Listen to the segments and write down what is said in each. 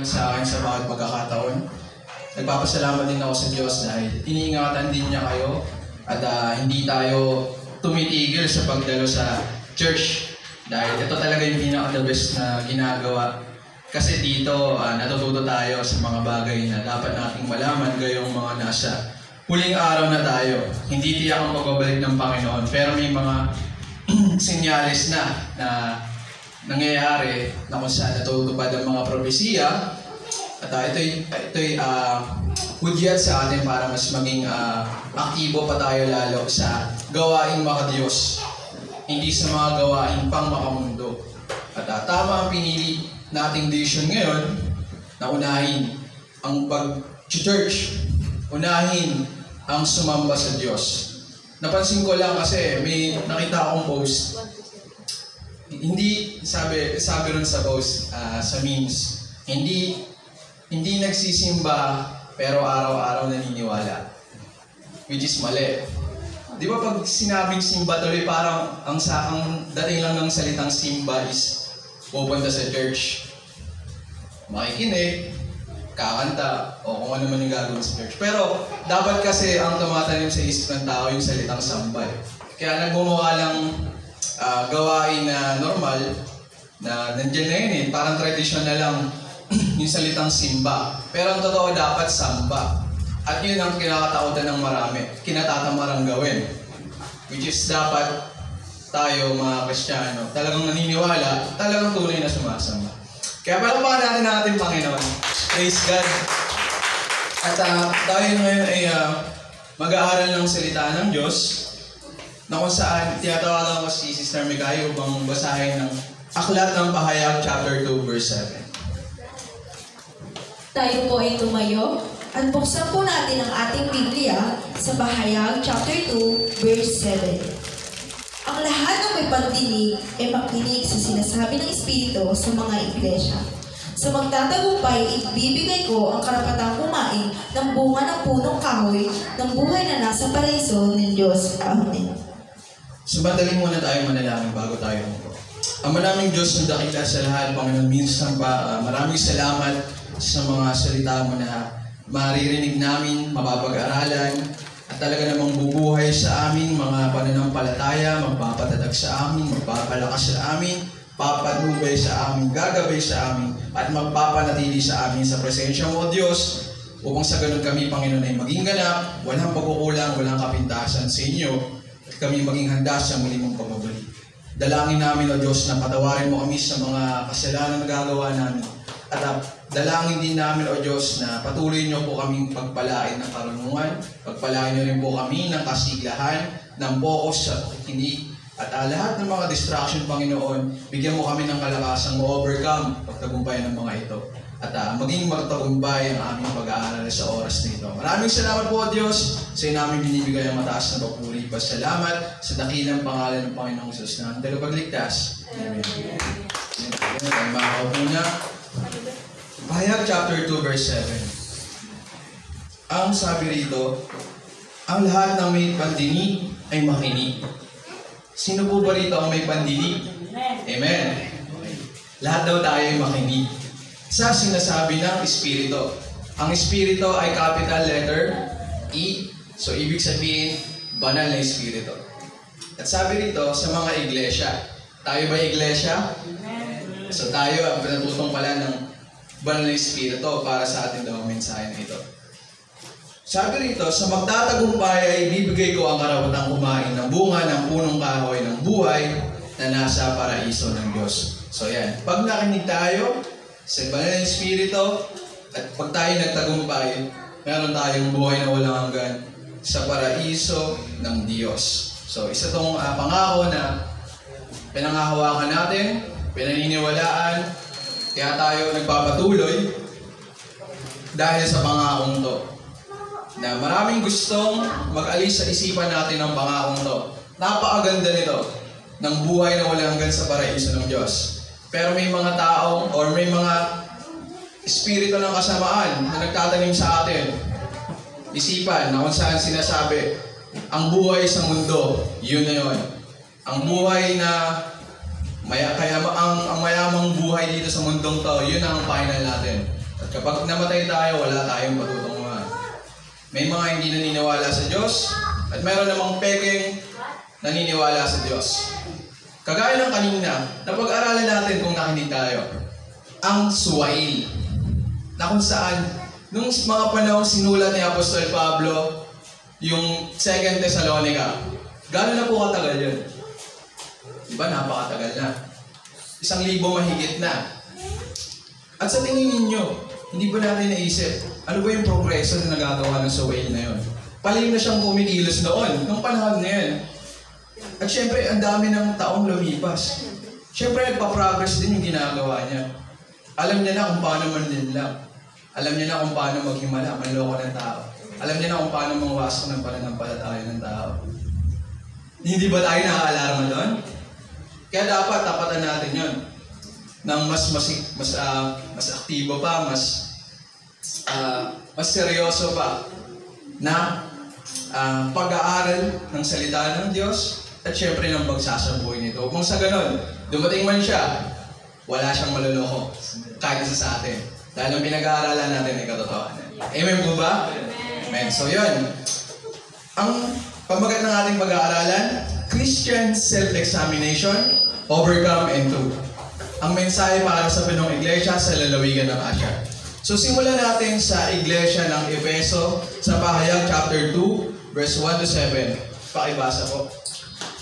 Sa akin sa bawat pagkakataon. Nagpapasalamat din ako sa Diyos dahil iniingatan din niya kayo at hindi tayo tumitigil sa pagdalo sa church dahil ito talaga yung pinaka-the best na ginagawa. Kasi dito natututo tayo sa mga bagay na dapat nating malaman gayong mga nasa huling araw na tayo. Hindi tiyak ang pagbabalik ng Panginoon pero may mga senyales na nangyayari na kung saan natutupad ang mga propesiya at ito'y hudyat sa atin para mas maging aktibo pa tayo lalo sa gawaing maka-Diyos, hindi sa mga gawaing pang makamundo. At tama ang pinili nating decision ngayon na unahin ang pag-church, unahin ang sumamba sa Diyos. Napansin ko lang kasi may nakita akong post. Hindi, sabi ron sa post, sa memes, hindi nagsisimba pero araw-araw naniniwala. Which is mali. Di ba pag sinabing simba tuloy, parang ang dating lang ng salitang simba is pupunta sa church, makikinig, kakanta, o kung ano man yung gagawin sa church. Pero dapat kasi ang tumatanim sa isip ng tao yung salitang samba. Kaya nagmumukha lang gawain na normal, na nandiyan na yun parang tradisyon na lang yung salitang simba. Pero ang totoo dapat samba. At yun ang kinakatakutan ng marami, kinatatamarang gawin. Which is dapat tayo mga Kristiyano, talagang naniniwala, talagang tunay na sumasamba. Kaya palakpakan natin ang ating Panginoon. Praise God. At tayo ngayon ay mag-aaral ng salita ng Diyos na kung saan tinatawagan ko si Sister Mikay upang basahin ng Aklat ng Pahayag, chapter 2, verse 7. Tayo po ay tumayo at buksan po natin ang ating Biblia sa Pahayag, chapter 2, verse 7. Ang lahat ng may pagdinig ay makinig sa sinasabi ng Espiritu sa mga iglesia. Sa magtatagumpay, ibibigay ko ang karapatang kumain ng bunga ng punong kahoy ng buhay na nasa paraiso ng Diyos. Amen. Sumandali muna tayo manalangin bago tayo umupo. Ang maraming Diyos na dakila sa lahat, Panginoon, minsan pa maraming salamat sa mga salita mo na maririnig namin, mapapag-aralan, at talaga namang bubuhay sa amin, mga pananampalataya, magpapatatag sa amin, magpapalakas sa amin, papadubay sa amin, gagabay sa amin, at magpapanatili sa amin sa presensya mo, Diyos, upang sa ganun kami, Panginoon, ay maging ganap, walang pagkukulang, walang kapintasan sa inyo, at kami maging handa sa muli mong pagbabalik. Dalangin namin, O Diyos, na patawarin mo kami sa mga kasalanan na gagawa namin. At dalangin din namin, O Diyos, na patuloy niyo po kaming pagpalain ng karunungan, pagpalain niyo rin po kami ng kasiglahan, ng focus sa pakikinig, at lahat ng mga distraction, Panginoon, bigyan mo kami ng kalakasang ma-overcome pagtagumpayan ng mga ito. At maging magtagumpay ang aming pag-aaral sa oras na ito. Maraming salamat po, Diyos, sa iyo namin binibigay ang mataas na papuri. Pasalamat sa dakilang pangalan ng Panginoong Jesus na ang tagapagligtas. Amen. Amen. Makakaupo na. Pahayag chapter 2, verse 7. Ang sabi rito, ang lahat ng may pandinig ay makinig. Sino po ba rito ang may pandinig? Amen. Okay. Lahat daw tayo ay makinig. Sa sinasabi ng Espiritu. Ang Espiritu ay capital letter E. So, ibig sabihin, banal na Espiritu. At sabi rito sa mga iglesia. Tayo ba iglesia? So, tayo ang pinatutong pala ng banal na Espiritu para sa atin daw ang mensahe na ito. Sabi rito, sa magtatagumpay ay bibigay ko ang karapatang kumain ng bunga ng punong kahoy ng buhay na nasa paraiso ng Diyos. So, yan. Pag nakinig tayo sa banal na Espiritu, at pag tayo nagtagumpay, meron tayong buhay na walang hanggan sa paraiso ng Diyos. So, isa itong pangako na pinangahawakan natin, pinaniniwalaan, kaya tayo nagpapatuloy dahil sa pangakong to. Na maraming gustong mag-alis sa isipan natin ng pangakong to. Napakaganda nito, ng buhay na walang hanggan sa paraiso ng Diyos. Pero may mga tao or may mga espiritu ng kasamaan na nagtatanim sa atin. Isipan na kung saan sinasabi, ang buhay sa mundo, yun na yun. Ang buhay na ang mayamang buhay dito sa mundong to, yun ang final natin. Kapag namatay tayo, wala tayong patutunguhan. May mga hindi naniniwala sa Diyos at meron namang pekeng naniniwala sa Diyos. Kagaya ng kanina, napag-aralan natin kung nakinig tayo. Ang suwail. Na kung saan, nung mga panahon sinulat ni Apostol Pablo, yung 2 Thessalonica, gano'n na po katagal yun? Diba, napakatagal na. 1,000 mahigit na. At sa tingin ninyo, hindi ba natin naisip, ano ba yung progreso na nagagawa ng suwail na yun? Palim na siyang kumikilos noon, nung panahon na yun. At syempre, ang dami ng taong lumipas. Syempre, nagpa-progress din yung ginagawa niya. Alam niya na kung paano manlinlang. Alam niya na kung paano maghimala, manloko ng tao. Alam niya na kung paano mangwasak ng pananampalataya ng tao. Hindi ba tayo nakaalarma doon? Kaya dapat tapatan natin yun. Ng mas aktibo pa, mas seryoso pa na pag-aaral ng salita ng Diyos at syempre ng pagsasabuhay nito. Kung sa ganon, dumating man siya, wala siyang maluloko kahit isa sa atin. Dahil ang pinag-aaralan natin ay katotohanan. Amen po ba? Amen. So yun, ang pamagat ng ating pag-aaralan, Christian Self-Examination, Overcome and Do. Ang mensahe para sa Pinong Iglesia sa lalawigan ng Asia. So simulan natin sa Iglesia ng Efeso sa Pahayag chapter 2, verse 1 to 7. Pakibasa po.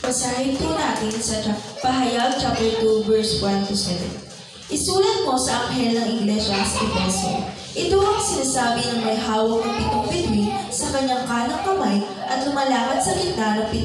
Basahin po natin sa Pahayag chapter 2, verse 1 to 7. Isulat mo sa anghel ng Iglesia sa Efeso. Ito ang sinasabi ng may hawak ng 7 bituin sa kanyang kanang kamay at lumalakad sa gitna ng 7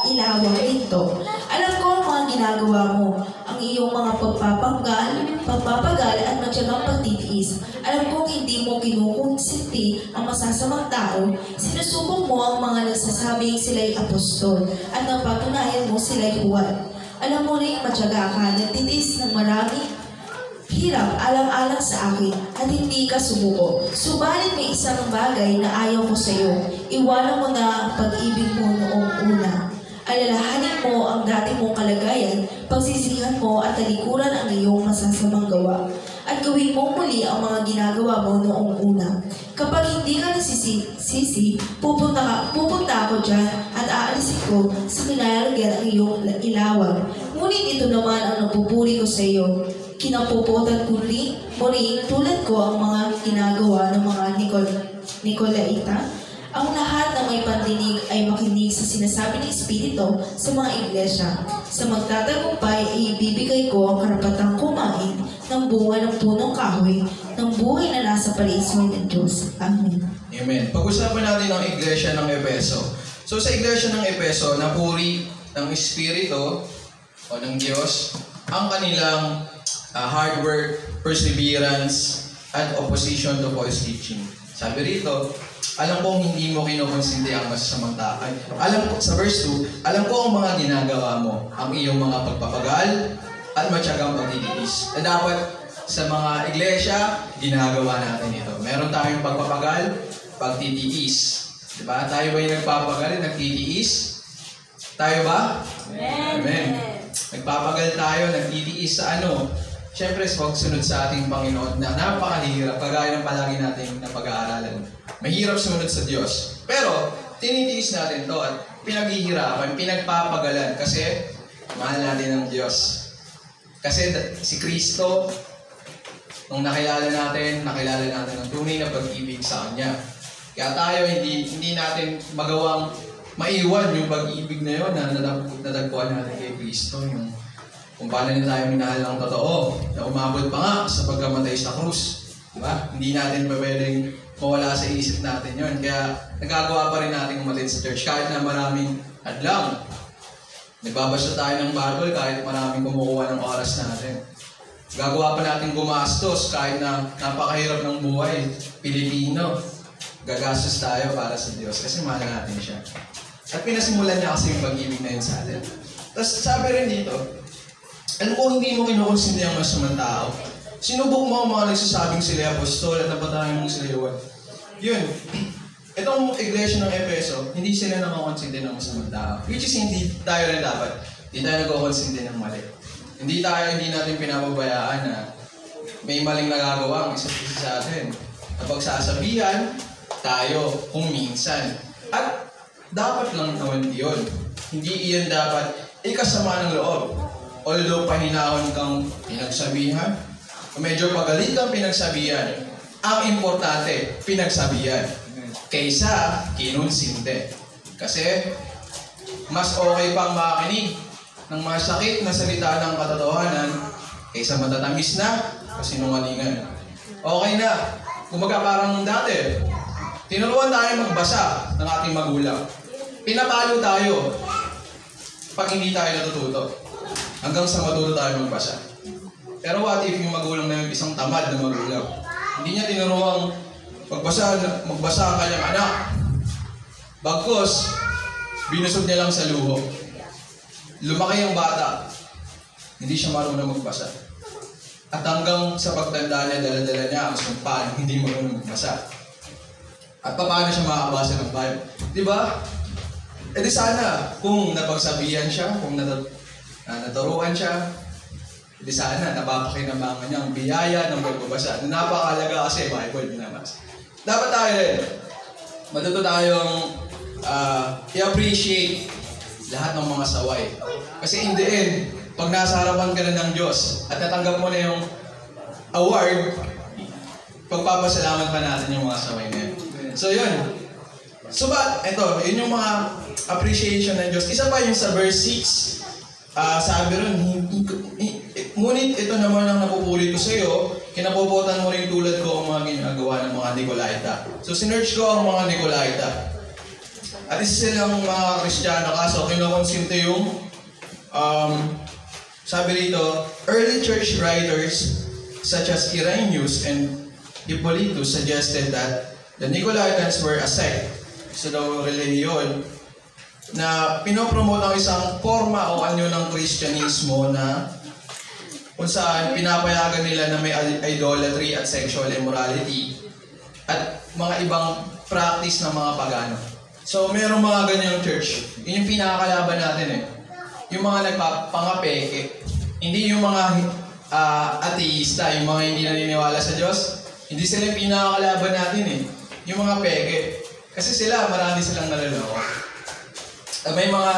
ilawang ito. Alam ko ang mga ginagawa mo, ang iyong mga pagpapagal at matyagang pagtitiis. Alam kong hindi mo kinukonsinti ang masasamang tao. Sinusubok mo ang mga nagsasabing sila'y apostol at napatunayan mo sila'y huwad. Alam mo rin matyaga ka, nagtitiis ng maraming hirap alang-alang sa akin at hindi ka sumuko. Subalit may isang bagay na ayaw ko sa iyo. Iwanan mo na ang pag-ibig mo noong una. Alalahanin mo ang dati mong kalagayan, pagsisihan mo at talikuran ang iyong masasamang gawa. At gawin mo muli ang mga ginagawa mo noong una. Kapag hindi ka nagsisisi, pupunta ako dyan at aalisin ko sa kinalalagyan ang iyong ilawan. Ngunit ito naman ang napupuri ko sa iyo. Kinapuputan ko rin tulad ko ang mga ginagawa ng mga Nicolaita. Ang lahat ng may pandinig ay makinig sa sinasabi ng Espiritu sa mga iglesia. Sa magtatagumpay ay ibibigay ko ang karapatang kumain ng bunga ng punong kahoy ng buhay na nasa palaisay ng Diyos. Amen. Amen. Pag-usapan natin ang iglesia ng Efeso. So sa iglesia ng Efeso, napuri ng Espiritu o ng Diyos ang kanilang hard work, perseverance, at opposition to false teaching. Sabi rito, alam kong hindi mo kinukonsinti ang masasamang tao. Sa verse 2, alam ko ang mga ginagawa mo, ang iyong mga pagpapagal at matyagang pagtitiis. Na dapat sa mga iglesia, ginagawa natin ito. Meron tayong pagpapagal, pagtitiis. Diba? Tayo ba yung nagpapagal, nagtitiis? Tayo ba? Amen. Amen. Nagpapagal tayo, nagtitiis sa ano? Siyempre, sunod sa ating Panginoon na napakahirap, kagaya ng palagi natin na pag-aaralan. Mahirap sumunod sa Diyos. Pero, tinitiis natin to at pinaghihirapan, pinagpapagalan kasi mahal natin ang Diyos. Kasi si Kristo, nung nakilala natin ang tunay na pag-ibig sa Kanya. Kaya tayo, hindi natin magawang maiwan yung pag-ibig na yun na natagpuan natin kay Kristo. Yung kung paano na tayo minahal ng totoo, na umabot pa nga sa pagkamatay sa krus. Diba? Hindi natin pwedeng mawala sa isip natin yun. Kaya nagagawa pa rin natin umatin sa church kahit na maraming hadlang. Nagbabasa tayo ng Bible kahit maraming kumukuha ng oras natin. Gagawa pa natin gumastos kahit na napakahirap ng buhay. Pilipino, gagastos tayo para sa Diyos kasi mahal natin siya. At pinasimulan niya kasi yung pag-ibig na yun sa atin. Tapos sabi rin dito, alam ko hindi mo kinukonsinti ang masamang tao. Sinubok mo ang mga nagsasabing sila apostol at napatayan mo sila iwan. Yun. Itong iglesia ng Efeso, hindi sila nakakonsinti ng masamang tao. Which is hindi tayo rin dapat. Hindi tayo nagkakonsinti ng mali. Hindi natin pinababayaan na may maling nagagawa ang isa't isa sa atin. Napagsasabihan tayo kung minsan. At dapat lang naman iyon. Hindi iyan dapat ikasama ng loob. Although pahinahon kang pinagsabihan, medyo pagalit kang pinagsabihan, ang importante, pinagsabihan. Kaysa kinonsinte. Kasi mas okay pang makinig ng masakit na salita ng katotohanan kaysa matatamis na kasinungalingan. Okay na. Kumaga parang dati, tinuruan tayo magbasa ng ating magulang. Pinapalo tayo pag hindi tayo natututo. Hanggang sa matuto tayo magbasa. Pero what if yung magulang na yung isang tamad na magulang? Hindi niya tinuruang magbasa ang kanyang anak. Bagkus, binusog niya lang sa luho. Lumaki ang bata. Hindi siya marunong magbasa. At hanggang sa pagtanda niya, dala-dala niya ang sumpaan, hindi marunong magbasa. At paano siya makakabasa ng Bible? Diba? E di sana, kung napagsabihan siya, kung naturuan siya, di sana napapakinabangan niya ang biyaya ng pagbabasa. Napakalaga kasi Bible binabasa. Dapat tayo rin, matuto tayong i-appreciate lahat ng mga saway. Kasi in the end, pag nasa harapan ka na ng Diyos at natanggap mo na yung award, pagpapasalamat pa natin yung mga saway na yun. So yun. So yun yung mga appreciation ng Diyos. Isa pa yung sa verse 6, sabi ron, ngunit ito naman ang napupuri ko sa iyo, kinapopotan mo rin tulad ko ang mga ginagawa ng mga Nicolaita. So sinerch ko ang mga Nicolaita. At isa silang mga Kristiyano, kaso kinokonsinte yung sabi rito, early church writers such as Irenaeus and Hippolytus suggested that the Nicolaitans were a sect, so daw religion, na pinopromote ang isang forma o anyo ng Kristyanismo na kung saan pinapayagan nila na may idolatry at sexual immorality at mga ibang practice ng mga pagano. So, mayroong mga ganyang church. Yun yung pinakakalaban natin eh. Yung mga nagpapangapeke. Hindi yung mga ateista, yung mga hindi naniniwala sa Diyos. Hindi sila yung pinakakalaban natin eh. Yung mga peke. Kasi sila, marami silang naloloko. May mga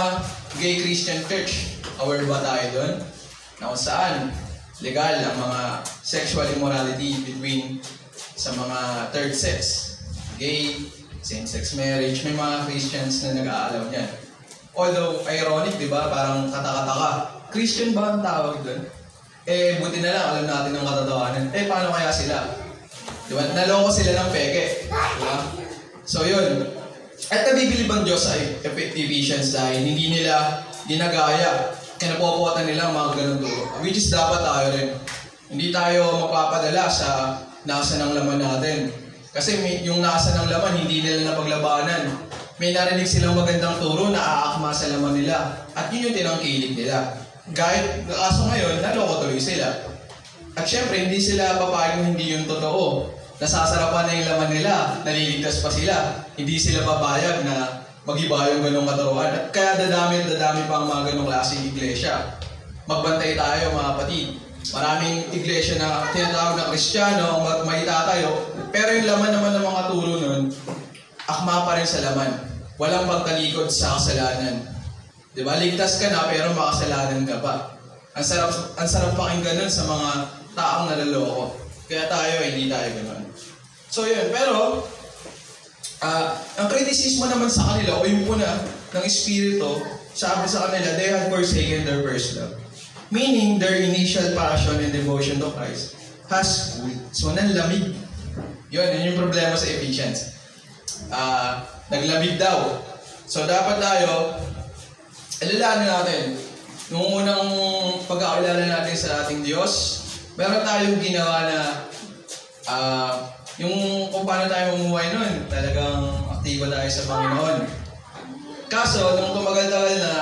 gay Christian church. Aware ba tayo doon? Na kung saan legal ang mga sexual immorality between sa mga third sex. Gay, same-sex marriage. May mga Christians na nag-aalaw niyan. Although, ironic, di ba? Parang katakataka. Christian ba ang tawag doon? Eh, buti na lang, alam natin ang katotohanan. Eh, paano kaya sila? Di ba? Naloko sila ng peke. Diba? So, yun. At nabibilib ang Diyos sa Ephesians dahil hindi nila ginagaya. Kinapopotan nila ang mga ganun turo. Which is dapat tayo rin. Hindi tayo mapapadala sa nasa ng laman natin. Kasi yung nasa ng laman, hindi nila napaglabanan. May narinig silang magandang turo na aakma sa laman nila. At yun yung tinangkilig nila. Kahit kaso ngayon, naloko tuloy sila. At syempre, hindi sila papayag na hindi yung totoo. Nasasarapan na yung laman nila, naliligtas pa sila. Hindi sila papayag na mag-iba yung ganong katuruan. At kaya dadami pa ang mga ganong klaseng iglesia. Magbantay tayo mga kapatid. Maraming iglesia na tinatawag na Kristiyano, maitatayo. Pero yung laman naman ng mga turo nun, akma pa rin sa laman. Walang pagtalikod sa kasalanan. Diba? Ligtas ka na pero makasalanan ka pa. Ang sarap pakinggan nun sa mga taong nalaloko. Kaya tayo, hindi tayo gano'n. So yun, pero ang kritisismo naman sa kanila o yung puna ng Espiritu, sabi sa kanila, they had forsaken their first love. Meaning, their initial passion and devotion to Christ has cooled. So, nanlamig. Yun yung problema sa Ephesians. Naglamig daw. So, dapat tayo, alalahanin natin, nung unang pagkakilala natin sa ating Diyos, meron tayong ginawa na yung kung paano tayo mamuhay nun, talagang aktibo tayo sa Panginoon. Kaso, nung tumagal-tagal na,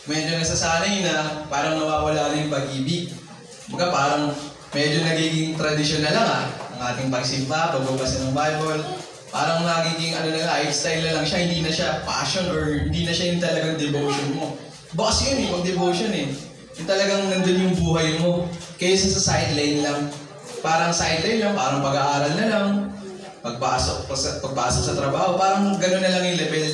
medyo nasasanay na, parang nawawala na yung pag-ibig. Baga parang medyo nagiging tradisyon na lang ang ating pagsimba, pagbabasa ng Bible. Parang nagiging lifestyle na lang siya, hindi na siya passion or hindi na siya yung talagang devotion mo. Baka yun pag devotion Yung talagang nandun yung buhay mo. Kaysa sa sideline lang. parang sideline lang, parang pag-aaral na lang, pagpasok sa trabaho, parang gano'n na lang yung level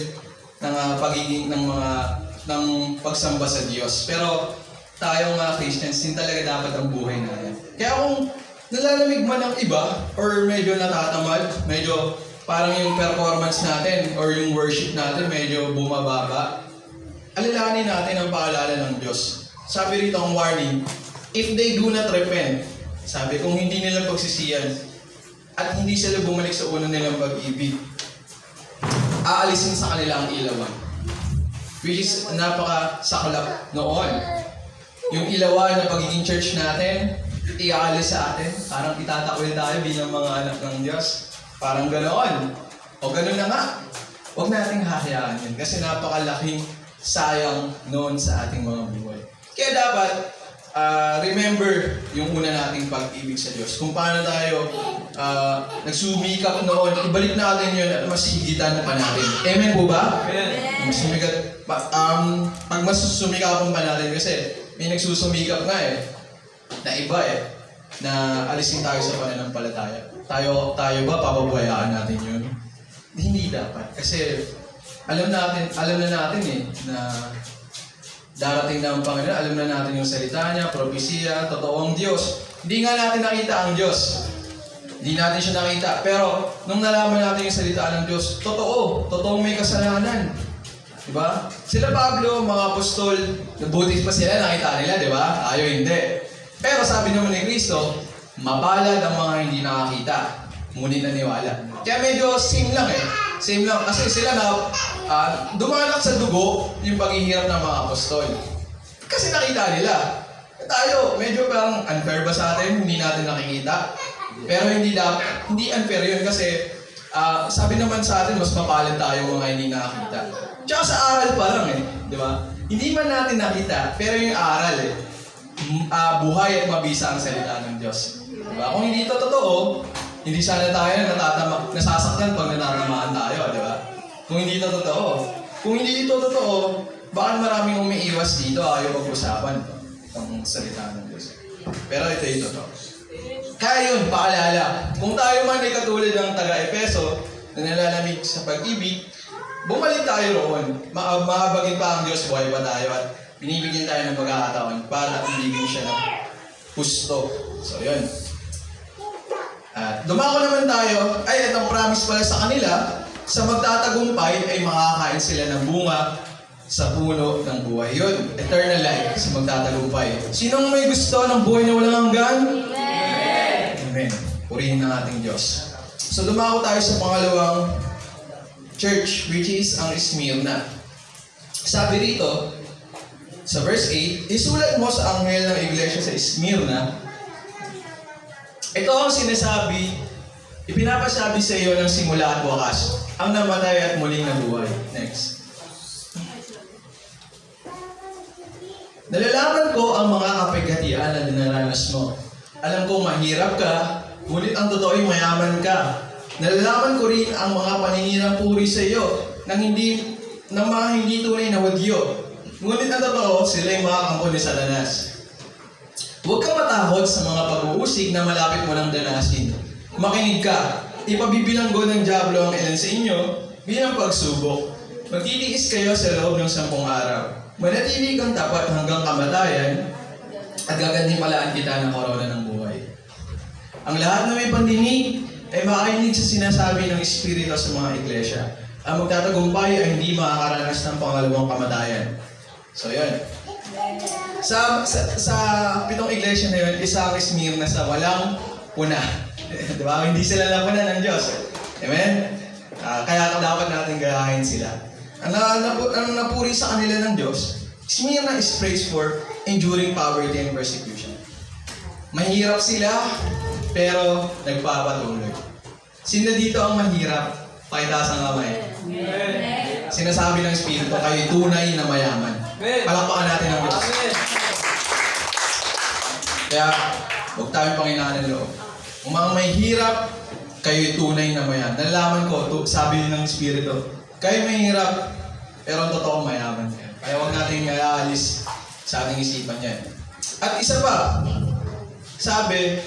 ng pagiging ng pagsamba sa Diyos. Pero tayong Christians, din talaga dapat ang buhay natin. Kaya kung nalalamig man ang iba, or medyo natatamad, medyo parang yung performance natin, or yung worship natin, medyo bumababa, alalahanin natin ang paalala ng Diyos. Sabi rito ang warning, if they do not repent, sabi kung hindi nila pagsisiyan, at hindi sila bumalik sa unang nilang pag-ibig, aalisin sa kanila ang ilawan. Which is napakasaklap noon. Yung ilawan na pagiging church natin, iaalis sa atin. Parang itatakwil tayo bilang mga anak ng Diyos. Parang ganoon. O ganoon na nga. Huwag nating hahayaan yun. Kasi napakalaking sayang noon sa ating mga buhay. Kaya dapat, remember yung una nating pag-ibig sa Diyos. Kung paano tayo nagsumikap noon, ibalik natin yun at mas higitan pa natin. Amen po ba? Amen. Pag mas sumikapan pa natin kasi may nagsusumikap nga na iba na alisin tayo sa pananampalataya. Tayo ba papabayaan natin yun? Hindi dapat. Kasi alam na natin na darating na ang Panginoon, alam na natin yung salita niya, propesya, totoong Diyos. Hindi nga natin nakita ang Diyos. Hindi natin siya nakita. Pero, nung nalaman natin yung salita ng Diyos, totoong may kasalanan. Diba? Sila Pablo, mga apostol, nabuti pa sila, nakita nila, diba? Tayo hindi. Pero sabi naman ni Kristo, mapalad ang mga hindi nakakita, ngunit naniwala. Kaya medyo same lang Same lang. Kasi sila dumanak sa dugo yung paghihirap ng mga apostol. Kasi nakita nila. Tayo, medyo parang unfair ba sa atin? Hindi natin nakikita. Pero hindi unfair yun kasi sabi naman sa atin, mas mapalad tayo mga hindi nakakita. Tsaka sa aral pa lang di ba? Hindi man natin nakita, pero yung aral buhay at mabisa ang salita ng Diyos. Diba? Kung hindi ito totoo, hindi sana tayo nasasaktan pag natatamaan tayo, di ba? Kung hindi ito totoo, baka maraming umiiwas dito, ayaw mag-usapan ang salita ng Diyos. Pero ito yung totoo. Kaya yun, paalala, kung tayo man ay katulad ng taga-Epeso na nalalamig sa pag-ibig, bumalik tayo roon. Mahabagin pa ang Diyos, buhay pa tayo at binibigyan tayo ng pagkakataon para ibigin siya ng husto. So yun. At dumako naman tayo, itong promise pala sa kanila, sa magtatagumpay ay makakain sila ng bunga sa puno ng buhay. Yun, eternal life sa magtatagumpay. Sinong may gusto ng buhay na walang hanggan? Amen! Amen. Purihin ng ating Diyos. So dumako tayo sa pangalawang church, which is ang Smyrna. Sabi rito, sa verse 8, isulat mo sa anghel ng iglesia sa Smyrna, ito ang sinasabi, ipinapasabi sa iyo ng simula at wakas, ang namatay at muling nabuhay. Next. Nalalaman ko ang mga kapighatian na dinaranas mo. Alam ko mahirap ka, ngunit ang totoo ay mayaman ka. Nalalaman ko rin ang mga paninirang puri sa iyo ng mga hindi tunay na wadyo. Ngunit ang totoo, sila ay mga kampo ni Satanas. Huwag kang matakot sa mga pag-uusig na malapit mo ng danasin. Makinig ka. Ipabibilanggo ng Diablo ang ilan sa inyo bilang pagsubok. Magtitiis kayo sa loob ng 10 araw. Manatili kang tapat hanggang kamatayan at gagantimpalaan kita ng korona ng buhay. Ang lahat na may pandinig ay makainig sa sinasabi ng Espiritu sa mga iglesia. Ang magtatagumpay ay hindi makakaranas ng pangalawang kamatayan. So yun. Sa 7 iglesia na yun, isa ang Smyrna sa walang puna. Diba? Hindi sila napuna ng Diyos. Amen? Kaya dapat natin gayahin sila. Ang napuri sa kanila ng Diyos, Smyrna is praised for enduring poverty and persecution. Mahirap sila, pero nagpapatuloy. Sino dito ang mahirap? Pakitaas ang kamay. Sinasabi ng Espiritu, kayo tunay na mayaman. Palakpakan natin ang Diyos. Kaya, huwag tayong panghinaan ng loob. Kung mga may hirap, kayo'y tunay na mayaman. Nalalaman ko, sabi ng Espiritu, kayo may hirap, pero ang totoo mayaman yan. Kaya huwag natin aalis sa ating isipan yan. At isa pa, sabi,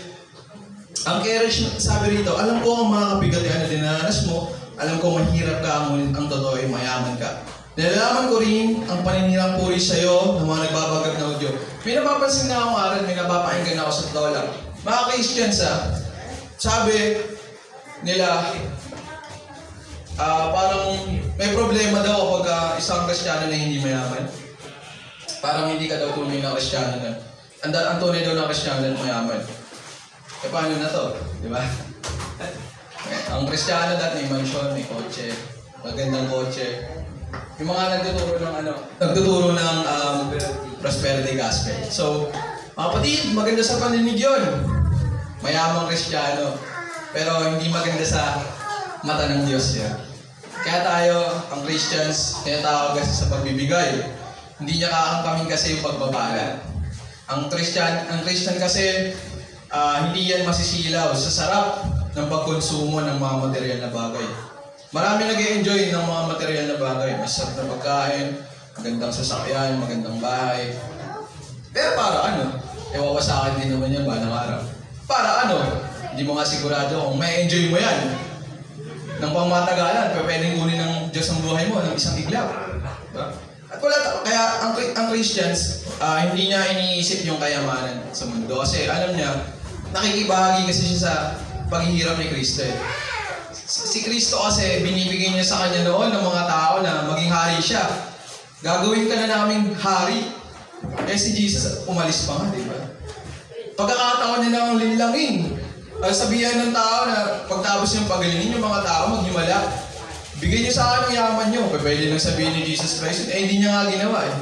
Ang courage, sabi rito, alam ko ang mga kabigatian na dinanas mo, alam ko mahirap ka, ngunit ang totoo ay mayaman ka. Nalalaman ko rin ang paninirang puri sa'yo ng mga nagbabagag na audio. May napapansin na akong aral, may napapakinggan ako sa totoo lang. Mga Christians, sabi nila, parang may problema daw kapag isang Kristiyano na hindi mayaman. Parang hindi ka daw tunay na Kristiyano na. Ang tunay daw na Kristiyano na mayaman. E paano na to? Di ba? Ang Kristiyano dati may mansyon, may kotse, magandang kotse. Yung mga nagtuturo ng prosperity gospel. So, mga kapatid, maganda sa paninig yun. Mayamang Kristiyano. Pero hindi maganda sa mata ng Diyos yan. Kaya tayo, ang Christians, tinatawag kasi sa pagbibigay. Hindi niya kakangkamin kasi yung pagbabalan. Ang Christian kasi, hindi yan masisilaw sa sarap ng pagkonsumo ng mga material na bagay. Marami nag-i-enjoy ng mga material na bagay. Masarap na pagkain, magandang sasakyan, magandang bahay. Pero para ano? Wawasakin din naman yan balang araw. Para ano? Hindi mo nga sigurado kung may enjoy mo yan. Nang pangmatagalan, pwedeng kunin ng Diyos ang buhay mo ng isang iglaw. Diba? At kaya ang Christians, hindi niya iniisip yung kayamanan sa mundo. Kasi alam niya, nakikibahagi kasi siya sa paghihirap ni Kristo eh. Si Kristo kasi binibigay niya sa kanya noon ng mga tao na maging hari siya. Gagawin ka na naming hari. Eh si Jesus umalis pa nga, di ba? Pagkakataon niya nang linlangin. Sabihan ng tao na pagtapos yung pagalingin, yung mga tao maghimala. Bigay niyo sa akin ang yaman niyo. Pwede lang sabihin ni Jesus Christ. Eh hindi niya nga ginawa eh.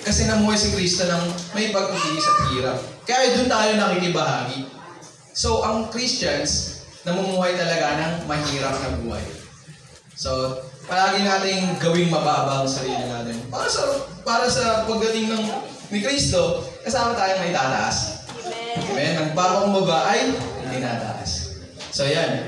Kasi namuhay si Kristo ng may pagtitiis at hirap. Kaya doon tayo nakikibahagi. So ang Christians, namumuhay talaga ng mahirap na buhay. So, palagi nating gawing mababa ang sarili natin. Para sa pagdating ni Kristo, kasama tayong may tataas. Amen? Ang papakumbaba ay hindi nataas. So, yan.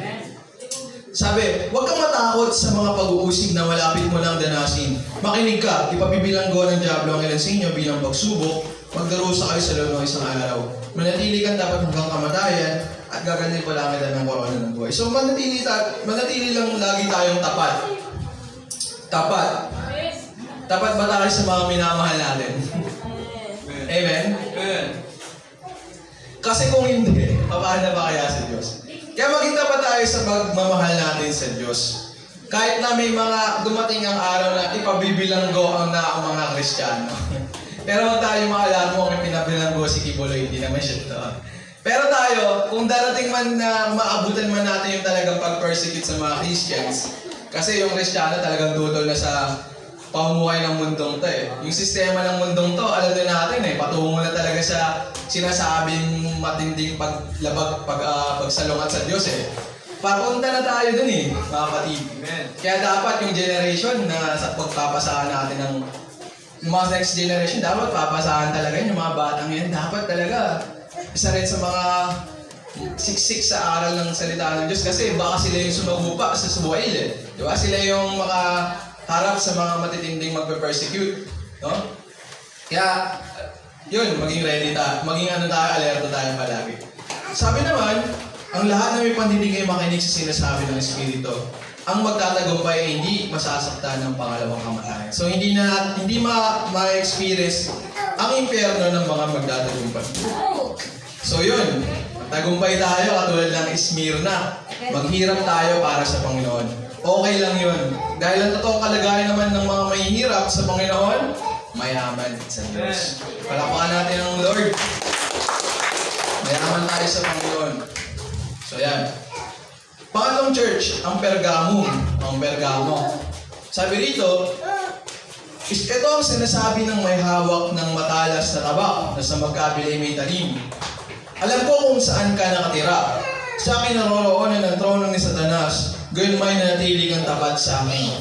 Sabi, huwag kang matakot sa mga pag-uusig na malapit mo lang danasin. Makinig ka, ipabibilanggo ng Diablo ang ilan sa inyo bilang pagsubok, magdarusa kayo sa loob ng isang araw. Manatili kang dapat hanggang kamatayan, at gaganyan ko lang kita ng korona ng buhay. So, manatili lang lagi tayong tapat. Tapat. Tapat ba tayo sa mga minamahal natin? Amen? Amen. Kasi kung hindi, papaano ba kaya sa Diyos? Kaya maging tapat tayo sa pagmamahal natin sa Diyos. Kahit na may mga dumating ang araw na ipabibilanggo ang mga Kristiyano. Pero huwag tayo maalam mo kung pinabilanggo si Kibuloy, hindi naman siya ito. Pero tayo, kung darating man na maabutan man natin yung talagang pag-persecute sa mga Christians, kasi yung Kristiyano talagang tutol na sa pamumuhay ng mundong to eh. Yung sistema ng mundong to, alam din natin eh, patungo na talaga sa sinasabing matinding pagsalungat sa Diyos eh. Papunta na tayo dun eh, mga kapatid. Kaya dapat yung generation na sa pagpapasahan natin ng yung mga next generation, dapat papasahan talaga yun, yung mga batang yan, dapat talaga. Isa rin sa mga siksik sa aral ng salita ng Diyos kasi baka sila yung sumugupa sa subuhail eh. Diba? Sila yung makaharap sa mga matitinding magpe-persecute. No? Kaya, yun, maging ready tayo. Maging alerto tayo palagi. Sabi naman, ang lahat na may pandinig ay makinig sa sinasabi ng Espiritu. Ang magtatagumpay ay hindi masasaktan ng pangalawang kamatayan. So, hindi ma-experience ang impyerno ng mga magtatagumpay. So yun, tagumpay tayo katulad ng Smyrna. Maghirap tayo para sa Panginoon. Okay lang yun. Dahil ang totoong kalagayan naman ng mga mahihirap sa Panginoon, mayaman sa Diyos. Palakpakan natin ang Lord. Mayaman tayo sa Panginoon. So yan. Pangatlong church, ang Pergamum. Ang Pergamo. Sabi rito, ito ang sinasabi ng may hawak ng matalas na tabak na sa magkabilay may talim. Alam ko kung saan ka nakatira. Sa akin naroroonan ng trono ni Satanas, gayon may nanatili kang tapat sa akin.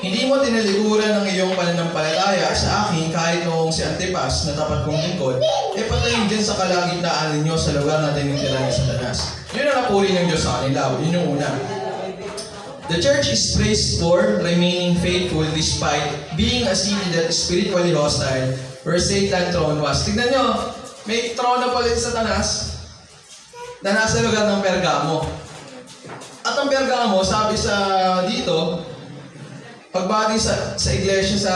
Hindi mo tinalikuran ng iyong pananampalataya sa akin kahit noong si Antipas na tapat kong lingkod, patayin din sa kalagitnaan ninyo sa lugar na tinitira ni Satanas. Yun ang napuri ng Diyos sa kanila. Yun yung una. The church is praised for remaining faithful despite being a city that is spiritually hostile where Satan's throne was. Tignan nyo, may trono pala si Satanas. na nasa lugar ng Pergamo. At ang Pergamo, sabi sa dito, pagbati sa iglesia sa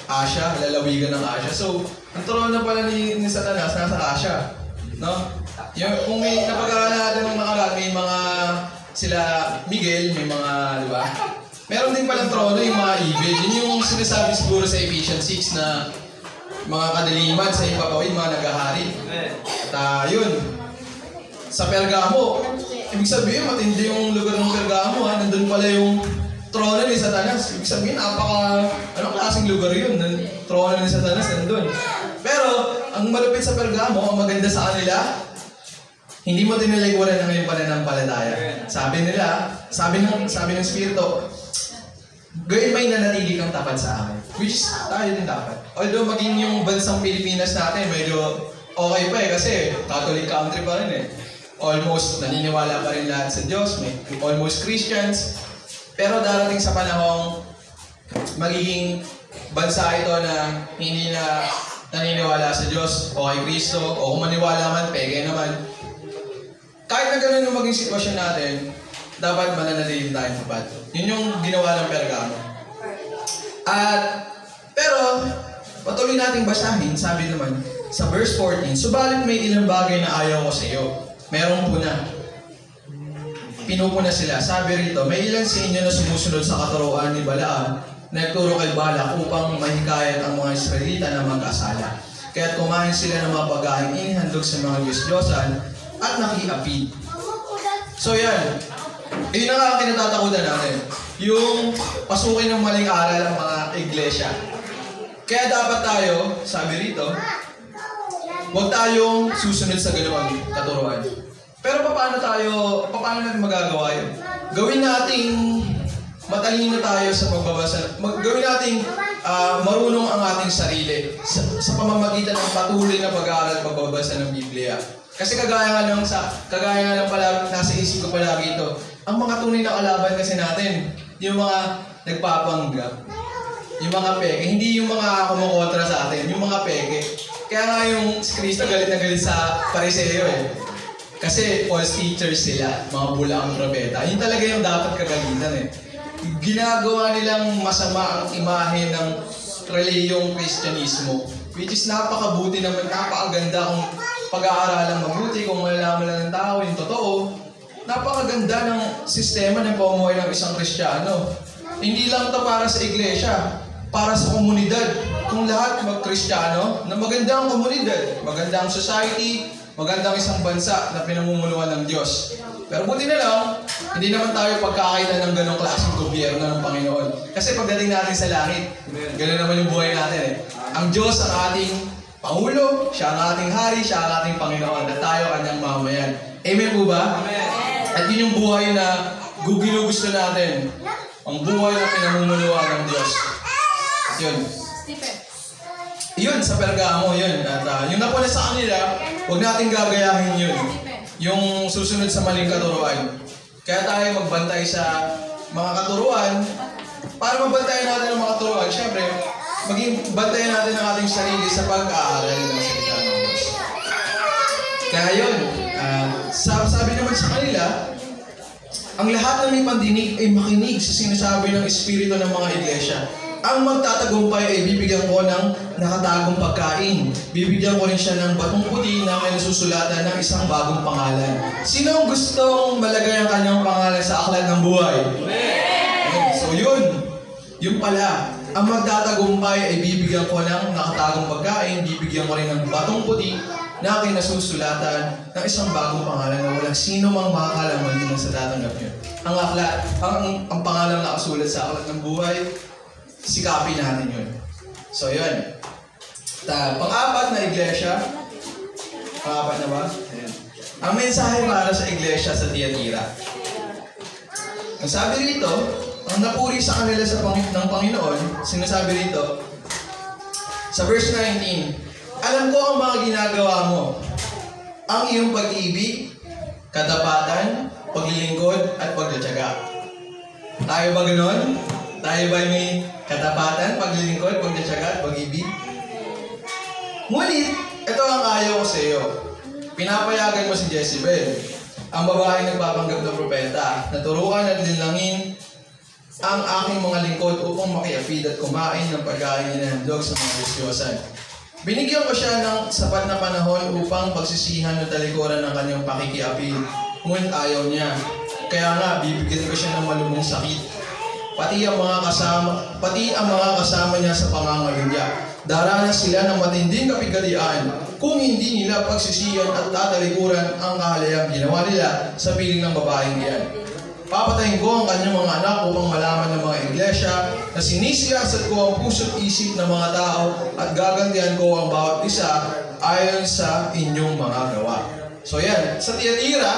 Asia, lalawigan ng Asia. So, ang trono pala ni Satanas nasa Asia. No? Kung may napag-aaral natin ng mga may mga sila Miguel, may mga, di ba? Meron din palang trono yung mga evil. Yun yung sinasabi siguro sa Ephesians 6 na mga kadiliman sa ipapawin, mga nagahari. At yun, sa Pergamo, ibig sabihin, matindi yung lugar ng Pergamo. Nandun pala yung trono ni Satanas. Ibig sabihin, anong klaseng lugar yun? Trono ni Satanas nandun. Pero, ang malupit sa Pergamo, ang maganda sa kanila, hindi mo tinalikuran ng iyong pananampalataya. Sabi ng Espiritu, gawin may nanatili kang tapat sa akin. Which is, tayo din dapat. Although maging yung bansang Pilipinas natin, medyo okay pa kasi Catholic country pa rin Almost naniniwala pa rin lahat sa Diyos, may almost Christians. Pero darating sa panahong magiging bansa ito na hindi na naniniwala sa Diyos o kay Kristo o kung maniwala man, peke naman. Kahit na gano'n yung maging sitwasyon natin, dapat mananatili tayong tapat. Yun yung ginawa ng Pergamo. Pero, patuloy nating basahin, sabi naman, sa verse 14, subalit may ilang bagay na ayaw ko sa iyo. Merong puna. Pinupuna sila. Sabi rito, may ilan sa inyo na sumusunod sa katuruan ni Balaam, nagturo kay Balak upang mahikayat ang mga Israelita na mag-asala. Kaya't kumain sila ng mga pagkain inihandog sa mga Diyos-Diyosan at nakiapid. So yan. Yun na nga ang kinatatakutan natin. Yung pasukin ng maling aral ang mga iglesia. Kaya dapat tayo, sabi rito, huwag tayong susunod sa ganawang katuruan. Pero paano natin magagawa yun? Gawin nating matalino tayo sa pagbabasa. Gawin nating marunong ang ating sarili sa pamamagitan ng patuloy na pag-aaral at pagbabasa ng Biblia. Kasi kagaya nga ng palagi, nasa isip ko palagi ito, ang mga tunay na kalaban kasi natin, yung mga nagpapanggap, yung mga peke, hindi yung mga kumukontra sa atin, yung mga peke. Kaya nga yung si Kristo galit na galit sa Pariseo Kasi false teachers sila, mga bulaang propeta. Yun talaga yung dapat kagalitan Ginagawa nilang masama ang imahe ng reliyong Kristyanismo, which is napakabuti naman, napakaganda kung pag-aaralang mabuti, kung malalaman lang ng tao yung totoo. Napakaganda ng sistema ng pamumuhay ng isang Kristiyano. Hindi lang ito para sa iglesia, para sa komunidad. Kung lahat mag-Kristiyano, na maganda ang komunidad, maganda ang society, maganda ang isang bansa na pinamumuluan ng Diyos. Pero buti na lang, hindi naman tayo pagkakaitan ng ganong klaseng gobyerno ng Panginoon. Kasi pagdating natin sa langit, gano'n naman yung buhay natin Ang Diyos ang ating Pangulo, siya ang ating hari, siya ang ating Panginoon, at tayo kanyang mamayan. Amen po ba? Amen. At yun yung buhay na gusto natin. Ang buhay na pinamumuluan ng Diyos. Yun. Yun, sa Pergamo, yun. At yung napuna sa kanila, huwag natin gagayahin yun. Yung susunod sa maling katuruan. Kaya tayo magbantay sa mga katuruan. Para mabantayan natin ang mga katuruan, syempre, maging bantayan natin ang ating sarili sa pag-aaral ng salita ng Diyos. Kaya yun, sabi naman sa kanila, ang lahat na may pandinig ay makinig sa sinasabi ng Espiritu ng mga iglesia. Ang magtatagumpay ay bibigyan ko ng nakatagong pagkain. Bibigyan ko rin siya ng batong puti na may nasusulatan ng isang bagong pangalan. Sino ang gustong malagay ang kanyang pangalan sa aklat ng buhay? Amen. So yun pala. Ang magtatagumpay ay bibigyan ko ng nakatagong pagkain, bibigyan ko rin ng batong puti na kinasusulatan ng isang bagong pangalan na walang sino mang makakalaman din sa tatanggap niyo. Ang pangalan na nakasulat sa aklat ng buhay, sikapin natin yun. So yun. Pang-apat na iglesia. Pang-apat na ba? Ayan. Ang mensahe para sa iglesia sa Tiatira. Ang sabi rito, ang napuri sa kanila ng Panginoon, sinasabi rito, sa verse 19, alam ko ang mga ginagawa mo, ang iyong pag-ibig, katapatan, paglilingkod, at pagtatyaga. Tayo ba ganon? Tayo ba may katapatan, paglilingkod, pagtatyaga, at pag-ibig? Ngunit, ito ang ayaw ko sa iyo. Pinapayagan mo si Jezebel, ang babaeng nagpapanggap na propeta, na turuan at linlangin ang aking mga lingkod upang makiapid at kumain ng pagkain na handog sa mga Diyos-Diyosan. Binigyan ko siya ng sapat na panahon upang pagsisihan at talikuran ng kanyang pakikiapid, ngunit ayaw niya. Kaya nga, bibigyan ko siya ng malubong sakit. Pati ang mga kasama niya sa pangangayunya. Daranas sila ng matinding kapigalian kung hindi nila pagsisihan at tatalikuran ang kahalayang ginawa nila sa piling ng babaeng iyan. Papatayin ko ang kanyang mga anak upang malaman ng mga iglesia na sinisiyasat ko ang puso't isip ng mga tao at gagantihan ko ang bawat isa ayon sa inyong mga gawa. So yan, sa Tiatira,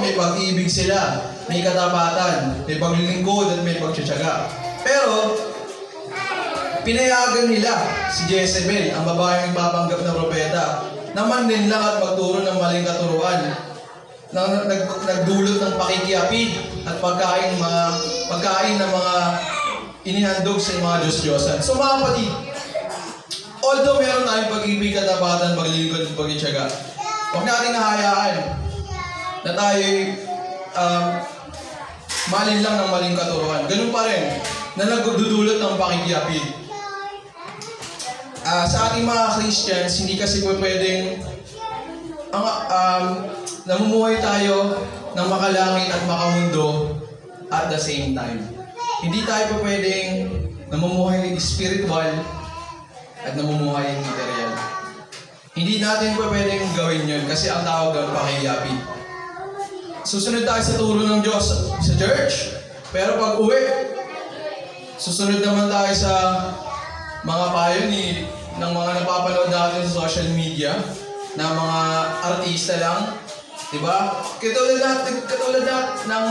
may pag-ibig sila, may katapatan, may paglilingkod at may pagtsatsaga. Pero, pinayagan nila si Jezebel, ang babaeng nagpapanggap na propeta, naman din lang at magturo ng maling katuruan, nagdulot ng pakikiapid at pagkain ng mga inihandog sa mga Diyos-Diyosan. So mga kapatid, although meron tayong pag-ibig, katapatan, paglilingkod at pagtsatsaga, huwag natin nahayaan na tayo malin lang ng maling katuruan. Ganun pa rin, na nagdudulot ng pakikiapid. Sa ating mga Christians, hindi kasi pwedeng namumuhay tayo ng makalangit at makamundo at the same time. Hindi tayo pwedeng namumuhay spiritual at namumuhay material. Hindi natin pwedeng gawin yun kasi ang tawag ng pakikiapid. Susunod tayo sa turo ng Diyos sa church, pero pag uwi, susunod naman tayo sa mga payo ng mga napapanood natin sa social media na mga artista lang, diba? Katulad ng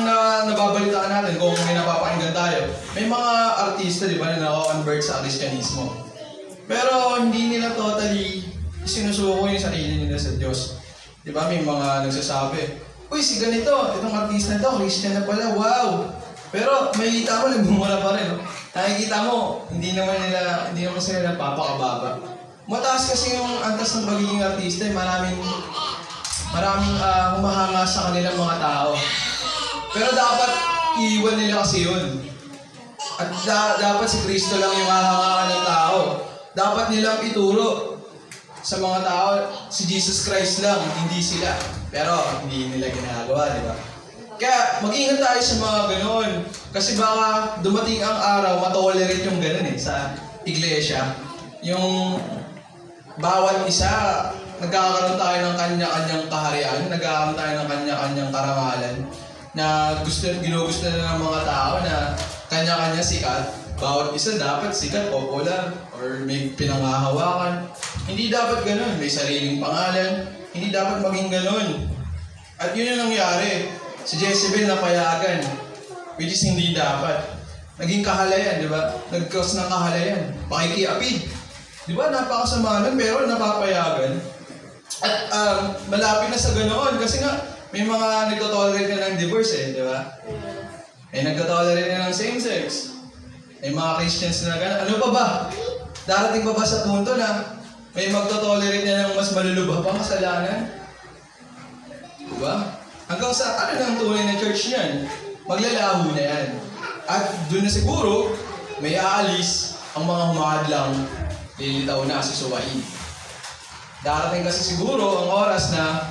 nababalitaan natin kung may napapakinggan tayo. May mga artista, diba, na nako-convert sa Kristyanismo. Pero hindi nila totally sinusuko yung sarili nila sa Diyos. Diba? May mga nagsasabi, uy, si ganito, itong artista na to, Christian na pala, wow! Pero makikita mo, nagmumula pa rin. No? Nakikita mo, hindi naman sila napapakababa. Mataas kasi yung antas ng pagiging artista, maraming humahanga sa kanilang mga tao. Pero dapat iiwan nila kasi yun. At dapat si Kristo lang yung hahangaan ng tao. Dapat nilang ituro sa mga tao, si Jesus Christ lang, hindi sila. Pero hindi nila ginagawa, di ba? Kaya mag-ingat tayo sa mga ganoon. Kasi baka dumating ang araw, matolerate yung ganoon sa iglesia. Yung bawat isa, nagkakaroon tayo ng kanya-kanyang kaharian, nagkakaroon tayo ng kanya-kanyang karangalan na ginugusto na ng mga tao na kanya-kanya sikat. Bawat isa dapat sikat, popular, or may pinangahawakan. Hindi dapat ganun. May sariling pangalan. Hindi dapat maging ganun. At yun yung nangyari. Si Jezebel napayagan, which is hindi dapat. Naging kahalayan, di ba? Nag-cause ng kahalayan. Pakikiapid. Di ba? Napakasama nun, pero napapayagan. At malapit na sa ganoon kasi nga may mga nagtotolerate na ng divorce di ba? May nagtotolerate na ng same-sex. May mga Christians na gano'n. Ano pa ba? Darating pa ba sa punto na may magtotolerate na ng mas malulubha pang kasalanan? Diba? Hanggang sa ano ng tunay na church niyan? Maglalaho na yan. At doon na siguro, may aalis ang mga humakadlang, lilitaw na si suwain. Darating kasi siguro ang oras na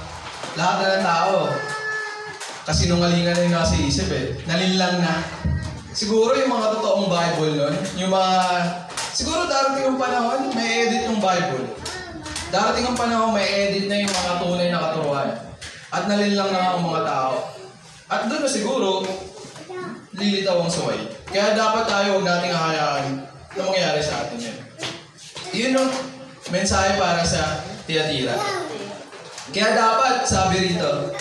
lahat na ng tao, kasi nungalingan na yung nasa isip nalinlang na. Siguro yung mga totoong Bible nun, siguro darating yung panahon, may edit yung Bible. Darating ang panahon, may edit na yung mga tunay na katuruan. At nalinlang na ang mga tao. At doon na siguro, lilitaw ang suway. Kaya dapat tayo, huwag nating hahayaan na mangyari sa atin yan. Yun yung mensahe para sa Tiatira. Kaya dapat, sabi rito,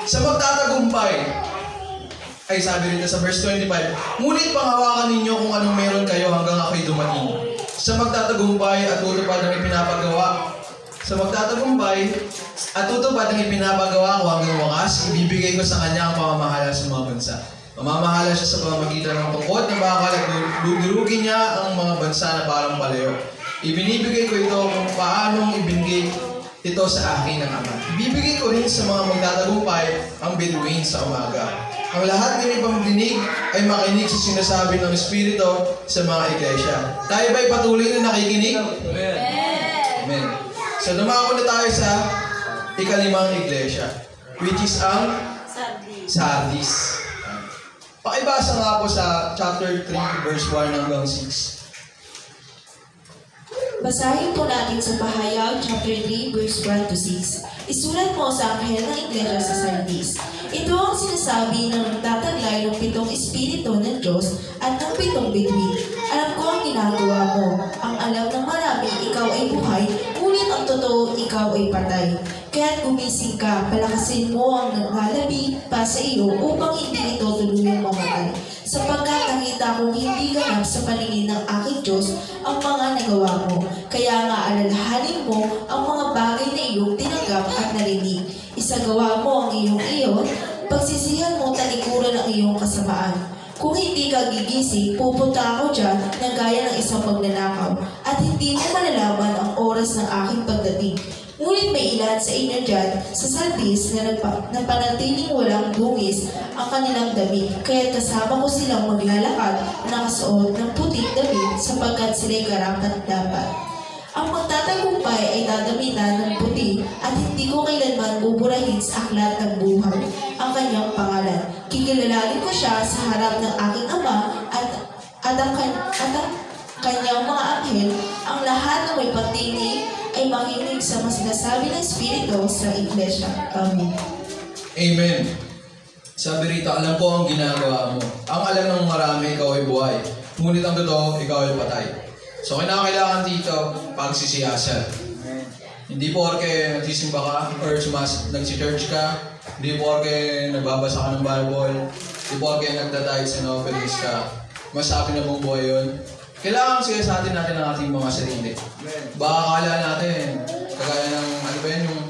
sa magtatagumpay, ay sabi rito sa verse 25, ngunit panghawakan ninyo kung anong meron kayo hanggang ako'y dumating. Sa magtatagumpay at tutupad ng ipinapagawa. Sa magtatagumpay at tutupad ng ipinapagawa ko hanggang wakas, ibibigay ko sa kanya ang pamamahala sa mga bansa. Mamamahala siya sa pamamagitan ng tungkot na bakal at durugin niya ang mga bansa na parang palayo. Ibinibigay ko ito kung paanong ibinigay ito sa akin ng Ama. Ibibigay ko rin sa mga magtatagumpay ang bituin sa umaga. Ang lahat ng ibang dinig ay makinig sa sinasabi ng Espiritu sa mga iglesia. Tayo ba'y patuloy na nakikinig? Amen. Amen. So dumako na tayo sa ikalimang iglesia, which is ang Sardis. Pakibasa nga po sa chapter 3, verse 1 hanggang 6. Basahin po natin sa Pahayag, chapter 3, verse 1 to 6. Isulat mo sa anghel ng iglesia sa Sardis. Ito ang sinasabi ng nagtataglay ng 7 espiritu ng Diyos at ng 7 bituin. Alam ko ang ginagawa mo. Ang alam ng marami, ikaw ay buhay, ngunit ang totoo, ikaw ay patay. Kaya't gumising ka, palakasin mo ang naglalabi pa sa iyo upang hindi ito tuluyang mamatay. Sapagkat nakita kong hindi ganap sa paningin ng aking Diyos ang mga nagawa mo. Kaya nga alalahanin mo ang mga bagay na iyong tinanggap at narinig. Isagawa mo ang iyong iyon, pagsisihan mo talikuran ang iyong kasamaan. Kung hindi ka gigising, pupunta ako dyan na gaya ng isang magnanakaw at hindi mo malalaman ang oras ng aking pagdating. Ngunit may ilan sa inyo dyan sa Sardis na panatiling walang dungis ang kanilang damit, kaya kasama ko silang maglalakad na nakasuot ng puting damit sapagkat sila'y karapat-dapat. Ang magtatagumpay ay dadamitan ng puti at hindi ko kailanman buburahin sa aklat ng buhay ang kanyang pangalan. Kikilalalin ko siya sa harap ng aking Ama at ang kanyang mga anghel. Ang lahat ng may pagtingin ay makinig sa mga sinasabi ng Espiritu sa iglesia. Amen. Amen. Sabi rito, alam ko ang ginagawa mo. Ang alam ng marami, ikaw ay buhay. Ngunit ang totoo, ikaw ay patay. So, kinakailangan dito, pagsisiyasat. Hindi porke nagsisimba ka or nagsi-church ka. Hindi porke nagbabasa ka ng Bible. Hindi porke nagtatayit sa novelis ka. Masabi na mong buhay yun. Kailangan siyasatin natin ang ating mga sarili. Baka akala natin, kagaya ng, ano ba yun, yung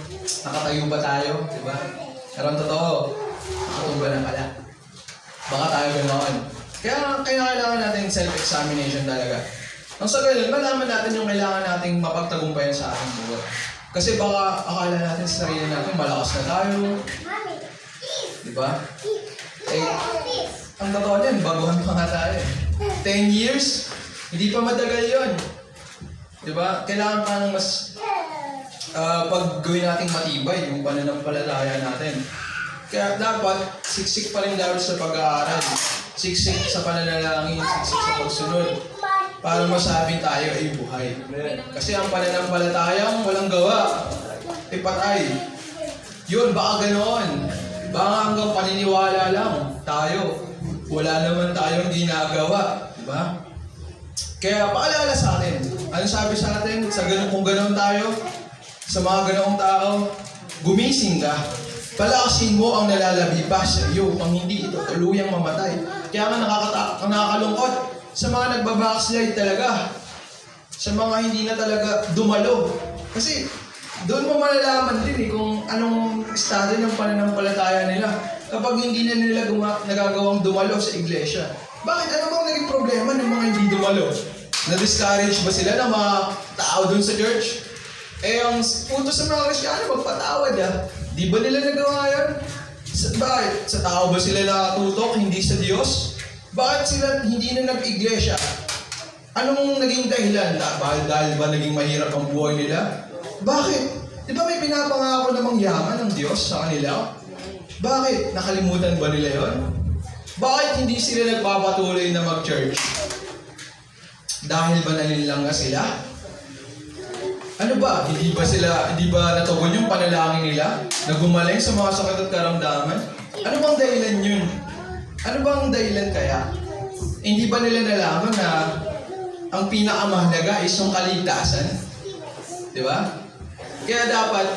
nakatayo ba tayo, di ba? Pero ang totoo, nakatumba na pala. Baka tayo ganoon. Kaya kailangan natin self-examination talaga. Ang sa ganun, malaman natin yung kailangan nating mapagtagumpayan sa ating buhay. Kasi baka akala natin sa sarili natin, malakas na tayo. Di ba? Eh, ang totoo niyan, baguhan pa nga tayo. 10 years, hindi pa matagal yun. Diba? Kailangan pa ng mas paggawin nating matibay yung pananampalataya natin. Kaya dapat siksik pa rin lalo sa pag-aaral. Siksik sa pananalangin, siksik sa pagsunod. Para masabing tayo ay buhay. Kasi ang pananampalatayang walang gawa, ay patay. Yun, baka ganoon. Baka hanggang paniniwala lang tayo. Wala naman tayong ginagawa. Diba? Kaya paalala sa atin, ano sabi sa atin, kung ganoon tayo, sa mga ganoong tao, gumising ka, palakasin mo ang nalalabi pa sa iyo upang hindi ito tuluyang mamatay. Kaya nga nakakalungkot sa mga nagbabackslide talaga, sa mga hindi na talaga dumalo. Kasi doon mo malalaman din kung anong estado ng pananampalataya nila kapag hindi na nila nagagawang dumalo sa iglesia. Bakit? Ano bang naging problema ng mga hindi dumalo? Na-discourage ba sila ng mga tao dun sa church? Eh, ang punto sa mga Kristiyano, magpatawad Di ba nila nagawa yan? Bakit? Sa tao ba sila nakatutok, hindi sa Diyos? Bakit sila hindi na nag-iglesia? Anong naging dahilan? Dahil ba naging mahirap ang buhay nila? Bakit? Di ba may pinapangako namang yaman ng Diyos sa kanila? Bakit? Nakalimutan ba nila yon? Bakit hindi sila nagpapatuloy na mag-church? Dahil ba nalilang na sila? Ano ba? Hindi ba natugon yung panalangin nila na gumaling sa mga sakit at karamdaman? Ano bang dahilan yun? Ano bang dahilan kaya? Hindi ba nila nalaman na ang pinakamahalaga is yung kaligtasan? Di ba? Kaya dapat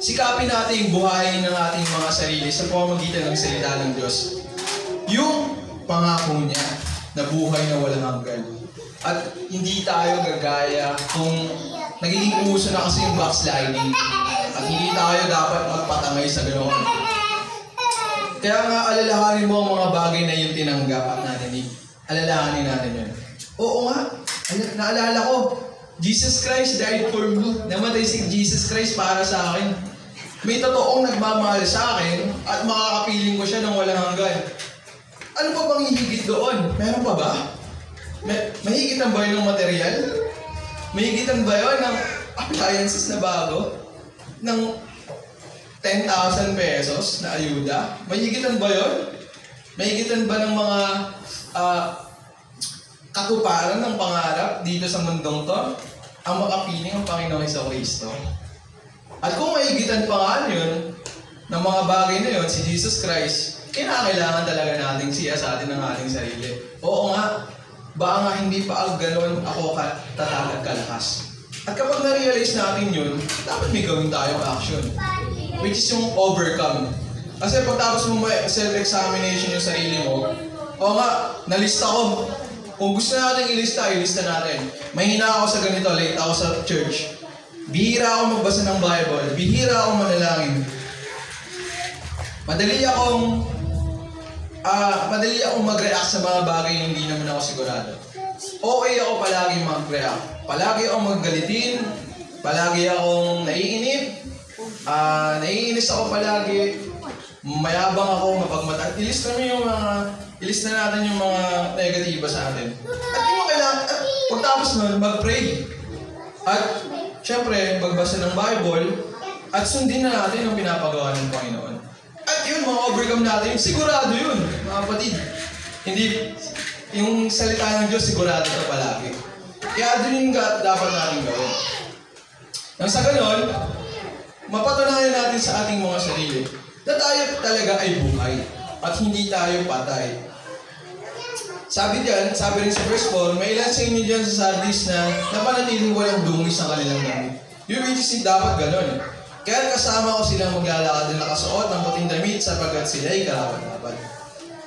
sikapin natin buhayin ng ating mga sarili sa pamamagitan ng salita ng Diyos. Yung pangako niya na buhay na walang hanggan. At hindi tayo gagaya kung nagiging uso na kasi yung backsliding. At hindi tayo dapat magpatangay sa ganoon. Kaya nga alalahanin mo ang mga bagay na yung tinanggap at narinig. Alalahanin natin yun. Oo nga, naalala ko, Jesus Christ died for me. Namatay si Jesus Christ para sa akin. May totoong nagmamahal sa akin at makakapiling ko siya ng walang hanggan. Ano pa bang hihigit doon? Meron pa ba? Mahigitan ba yun ng material? Mahigitan ba yun ng appliances na bago? Ng 10,000 pesos na ayuda? Mahigitan ba yun? Mahigitan ba ng mga katuparan ng pangarap dito sa mundong to? Ang makapiling ang Panginoong Jesucristo. At kung mahigitan pa nga yun, ng mga bagay na yun, si Jesus Christ, kinakailangan talaga natin siya sa atin ng ating sarili. Oo nga, baka nga hindi pa gano'n ako tatagad kalakas. At kapag na-realize natin yun, dapat may gawin tayong action. Which is yung overcome. Kasi pagtapos mo self-examination yung sarili mo, oo nga, nalista ko. Kung gusto natin ilista natin. Mahina ako sa ganito, late ako sa church. Bihira ako magbasa ng Bible. Bihira ako manalangin. Madali akong mag-react sa mga bagay na hindi naman ako sigurado. Okay ako palagi mag-react. Palagi akong maggalitin. Palagi akong naiinip. Naiinis ako palagi. Mayabang ako, mapagmata. Ilista natin yung mga negatiba sa atin. At yun yung kailangan. At pagtapos nun, mag-pray. At syempre, magbasa ng Bible. At sundin na natin ang pinapagawa ng Panginoon. At yun, mga overcome natin, sigurado yun, mga kapatid. Hindi, yung salita ng Diyos, sigurado ito palagi. Kaya doon yung dapat natin gawin. Nang sa ganon, mapatunayan natin sa ating mga sarili na tayo talaga ay buhay at hindi tayo patay. Sabi rin sa verse 4, may ilan sa inyo dyan sa Sardis na napanatiling walang dungis ang kanilang damit. Yung which is dapat ganon. Kaya kasama ko silang maglalakad na nakasuot ng puting damit sapagkat sila ay karapat-dapat.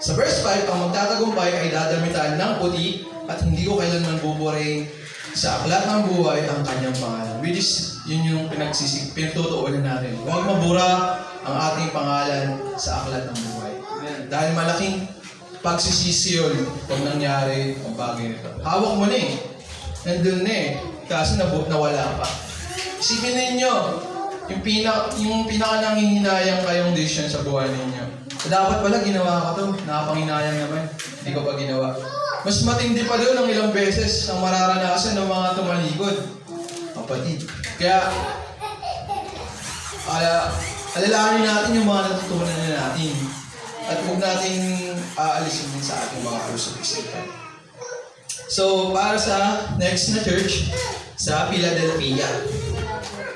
Sa verse 5, ang magtatagumpay ay dadamitan ng puti at hindi ko kailanman buburing sa aklat ng buhay ang kanyang pangalan. Which is, yun yung pinagtutuunan natin. Huwag mabura ang ating pangalan sa aklat ng buhay. Dahil malaking pagsisisi yun kung nangyari ang bagay nito. Hawak mo na eh. Nandun na eh. Kaso nawala pa. Isipin ninyo, yung pinaka nanghihinayang kayong decision sa buhay ninyo. Dapat pala ginawa ko to. Nakapanghinayang naman. Hindi ko pa ginawa. Mas matindi pa doon ng ilang beses ang mararanasan ng mga tumalikod. Kapatid. Kaya, alalahanin natin yung mga natutunan na natin. At huwag natin aalisin din sa ating mga puso't isipan. So, para sa next na church, sa Philadelphia.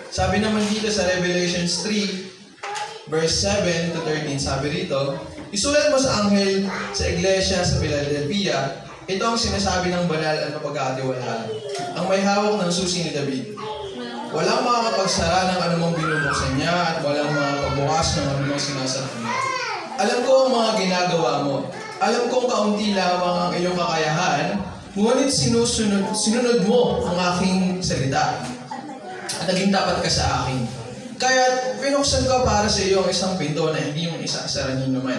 Sabi naman dito sa Revelations 3, verse 7 to 13, sabi rito, isulat mo sa anghel sa iglesia sa Philadelphia, ito ang sinasabi ng banal at mapagkakatiwalaan, ang may hawak ng susi ni David. Walang makakapagsara ng anumang binubuksan niya at walang makakapagbukas ng anumang sinasara niya. Alam ko ang mga ginagawa mo. Alam kong kaunti lamang ang iyong kakayahan, ngunit sinunod mo ang aking salita. At naging tapat ka sa akin. Kaya pinuksan ko para sa iyo ang isang pinto na hindi mo isasara niyo naman.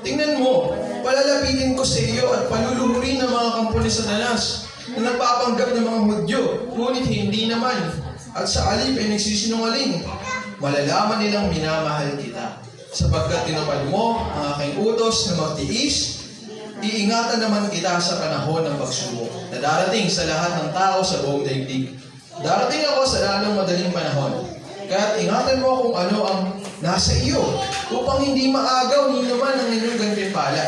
Tingnan mo, palalapitin ko sa iyo at paluluhurin ng mga kampo ni Satanas na nagpapanggap ng mga Hudyo, ngunit hindi naman. At sa alip ay nagsisinungaling. Malalaman nilang minamahal kita. Sapagkat tinupad mo ang aking utos na magtiis, iingatan naman kita sa panahon ng pagsubok na darating sa lahat ng tao sa buong daigdig. Darating ako sa lalong madaling panahon. Kaya't ingatan mo kung ano ang nasa iyo upang hindi maagaw ni naman ang inyong gantimpala.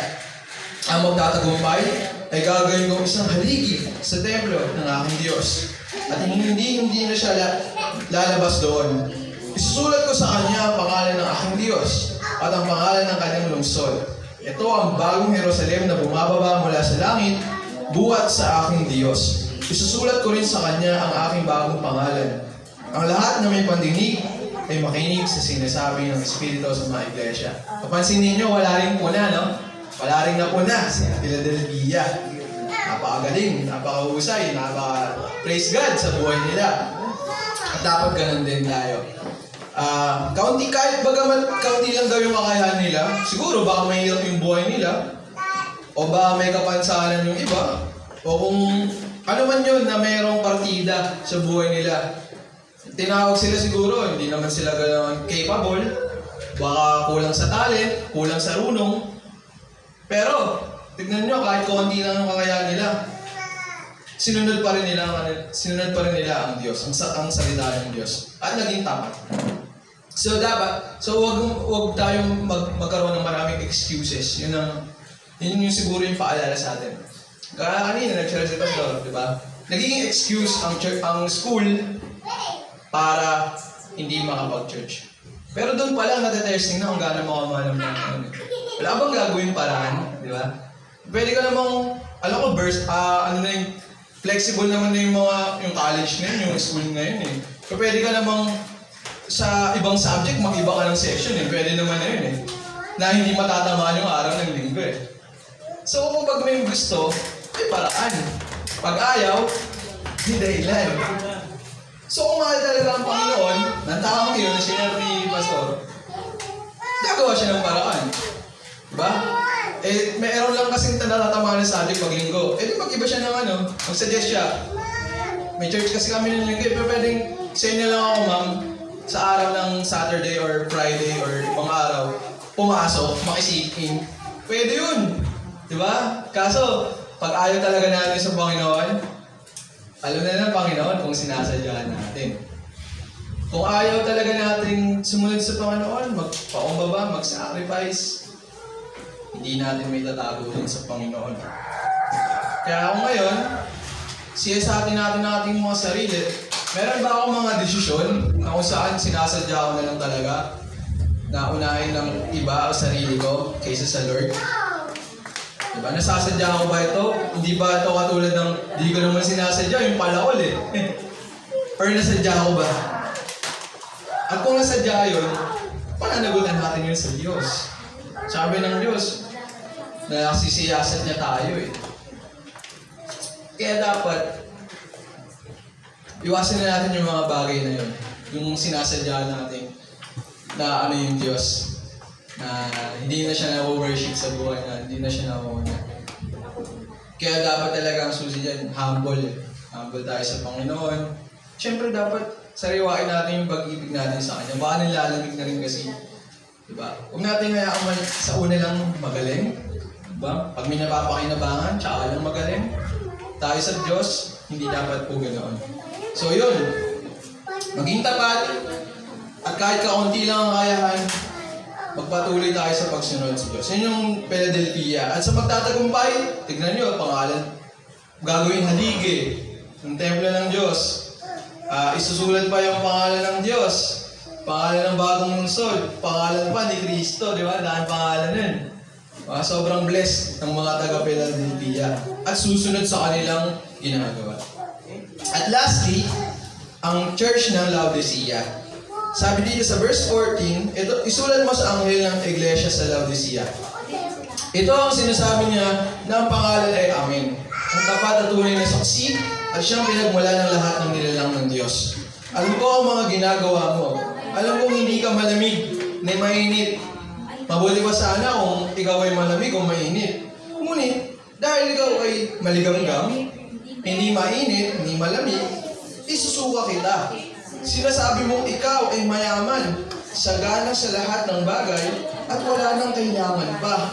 Ang magtatagumpay ay gagawin ko isang haligi sa templo ng aking Diyos. At hindi na siya lalabas doon. Isusulat ko sa kanya ang pangalan ng aking Diyos at ang pangalan ng kanyang lungsod. Ito ang bagong Jerusalem na bumababa mula sa langit, buhat sa aking Diyos. Isusulat ko rin sa kanya ang aking bagong pangalan. Ang lahat na may pandinig ay makinig sa sinasabi ng Espiritu sa mga iglesia. Kapansin ninyo, wala rin puna, no? Wala rin na puna sa Philadelphia. Napakagaling, napakahusay, praise God sa buhay nila. At dapat ganun din tayo. Kahit bagaman kaunti lang daw yung kakayahan nila, siguro baka mahirap yung buhay nila, o baka may kapansanan yung iba, o kung Ano man yun na mayroong partida sa buhay nila. Tinawag sila siguro, hindi naman sila gano'n capable. Baka kulang sa talent, kulang sa runong. Pero, tignan nyo, kahit konti lang ang kakayahan nila, sinunod pa rin nila ang Diyos, ang salita ng Diyos. At naging tapat. So wag tayong magkaroon ng maraming excuses. Yun yung siguro yung paalala sa atin. Kaya kanina, nag-share si Pastor, di ba? Nagiging excuse ang school para hindi makapag-church. Pero doon pa lang natetesting na kung gaano makamahal ng mga ano. Wala bang gagawin paraan, di ba? Pwede ka namang, alam ko, flexible naman na yung college na yun, yung school na yun eh. So pwede ka namang sa ibang subject, mag-iba ka ng section eh. Pwede naman na yun eh. Na hindi matatamaan yung araw ng linggo eh. So kung may gusto, paraan. Pag ayaw, di dahilan. So kung mahal talaga ang Panginoon, nantakang yun na sinabi ni Pastor, gagawa siya ng paraan. Diba? Mayroon lang kasing natatamaan sa ating paglinggo. Di mag-iba siya ng mag-suggest siya. May church kasi kami ng linggo, pero pwedeng sa inyo lang ako, ma'am, sa araw ng Saturday or Friday or ibang araw, pumasok, makisipin. Pwede yun. Diba? Kaso, pag ayaw talaga natin sa Panginoon, alam na ng Panginoon kung sinasadyahan natin. Kung ayaw talaga natin sumunod sa Panginoon, magpakumbaba, mag-sacrifice, hindi natin may tatago din sa Panginoon. Kaya kung ngayon, siyasatin natin ang ating mga sarili, meron ba akong mga desisyon na kung saan sinasadya ko na lang talaga na unahin ng iba ang sarili ko kaysa sa Lord? Diba? Nasasadya ko ba ito? Hindi ba ito katulad ng hindi ko naman sinasadya, yung palakol eh. Or nasadya ko ba? At kung nasadya yun, pananagutan natin yun sa Diyos. Sabi ng Diyos, na nagsisiyasat niya tayo eh. Kaya dapat, iwasan na natin yung mga bagay na yun. Yung sinasadya natin na yung Diyos. Na hindi na siya na-worship sa buhay na, hindi na siya na-una. Kaya dapat talaga ang susi dyan, humble. Humble tayo sa Panginoon. Siyempre dapat sariwain natin yung pag-ibig natin sa Kanya. Baka nilalamig na rin kasi. Diba? Huwag natin hayaan sa una lang magaling. Diba? Pag may napapakinabangan, tsaka lang magaling. Tayo sa Diyos, hindi dapat po ganoon. So yun, maging tapat. At kahit kaunti lang ang kakayahan, magpatuloy tayo sa pagsunod sa Diyos. Yan yung Philadelphia. At sa magtatagumpay, tignan nyo, pangalan, gagawin haligi ng templo ng Diyos. Isusulat pa yung pangalan ng Diyos. Pangalan ng bagong lungsod. Pangalan pa ni Kristo, di ba? Dahil pangalan nun. Sobrang blessed ng mga taga-Philadelphia. At susunod sa kanilang ginagawa. At lastly, ang church ng Laodicea. Sabi dito sa verse 14, ito, isulat mo sa anghel ng iglesia sa Laodicea. Ito ang sinasabi niya na ang pangalan ay Amen. Ang tapat at tunay na saksi at siyang pinagmula ng lahat ng nilalang ng Diyos. Alam ko ang mga ginagawa mo. Alam kong hindi ka malamig na mainit. Mabuti pa sana kung ikaw ay malamig o mainit. Ngunit, dahil ikaw ay maligamgam, hindi mainit, hindi malamig, isusuka kita. Sinasabi mong ikaw ay mayaman, sagana sa lahat ng bagay, at wala nang kailangan pa.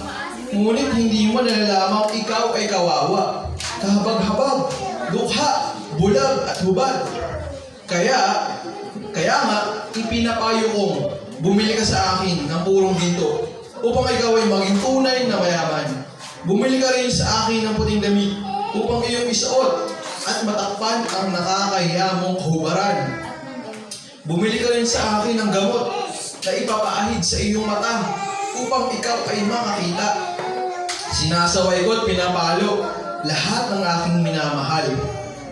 Ngunit hindi mo nalalamang ikaw ay kawawa, kahabag-habag, dukha, bulag at hubad. Kaya nga, ipinapayo kong bumili ka sa akin ng purong ginto upang ikaw ay maging tunay na mayaman. Bumili ka rin sa akin ng puting damit upang iyong isuot at matakpan ang nakakahiya mong kahubaran. Bumili ka rin sa akin ng gamot na ipapaahid sa iyong mata upang ikaw ay makakita. Sinasaway ko at pinapalo lahat ng aking minamahal.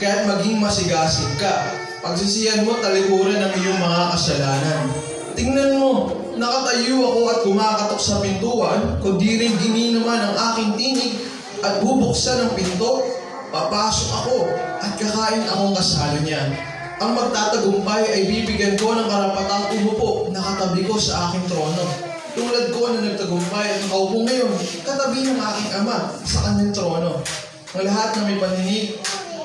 Kaya't maging masigasig ka. Pagsisiyan mo talikuran ng iyong mga kasalanan. Tingnan mo, nakatayo ako at kumakatok sa pintuan, kundi rin gini naman ang aking tinig at bubuksan ang pinto. Papasok ako at kakain akong kasalo niya. Ang magtatagumpay ay bibigyan ko ng karapatang umupo na katabi ko sa aking trono. Tulad ko na nagtagumpay at nakaupo ngayon, katabi ng aking ama sa kanyang trono. Ang lahat na may paninig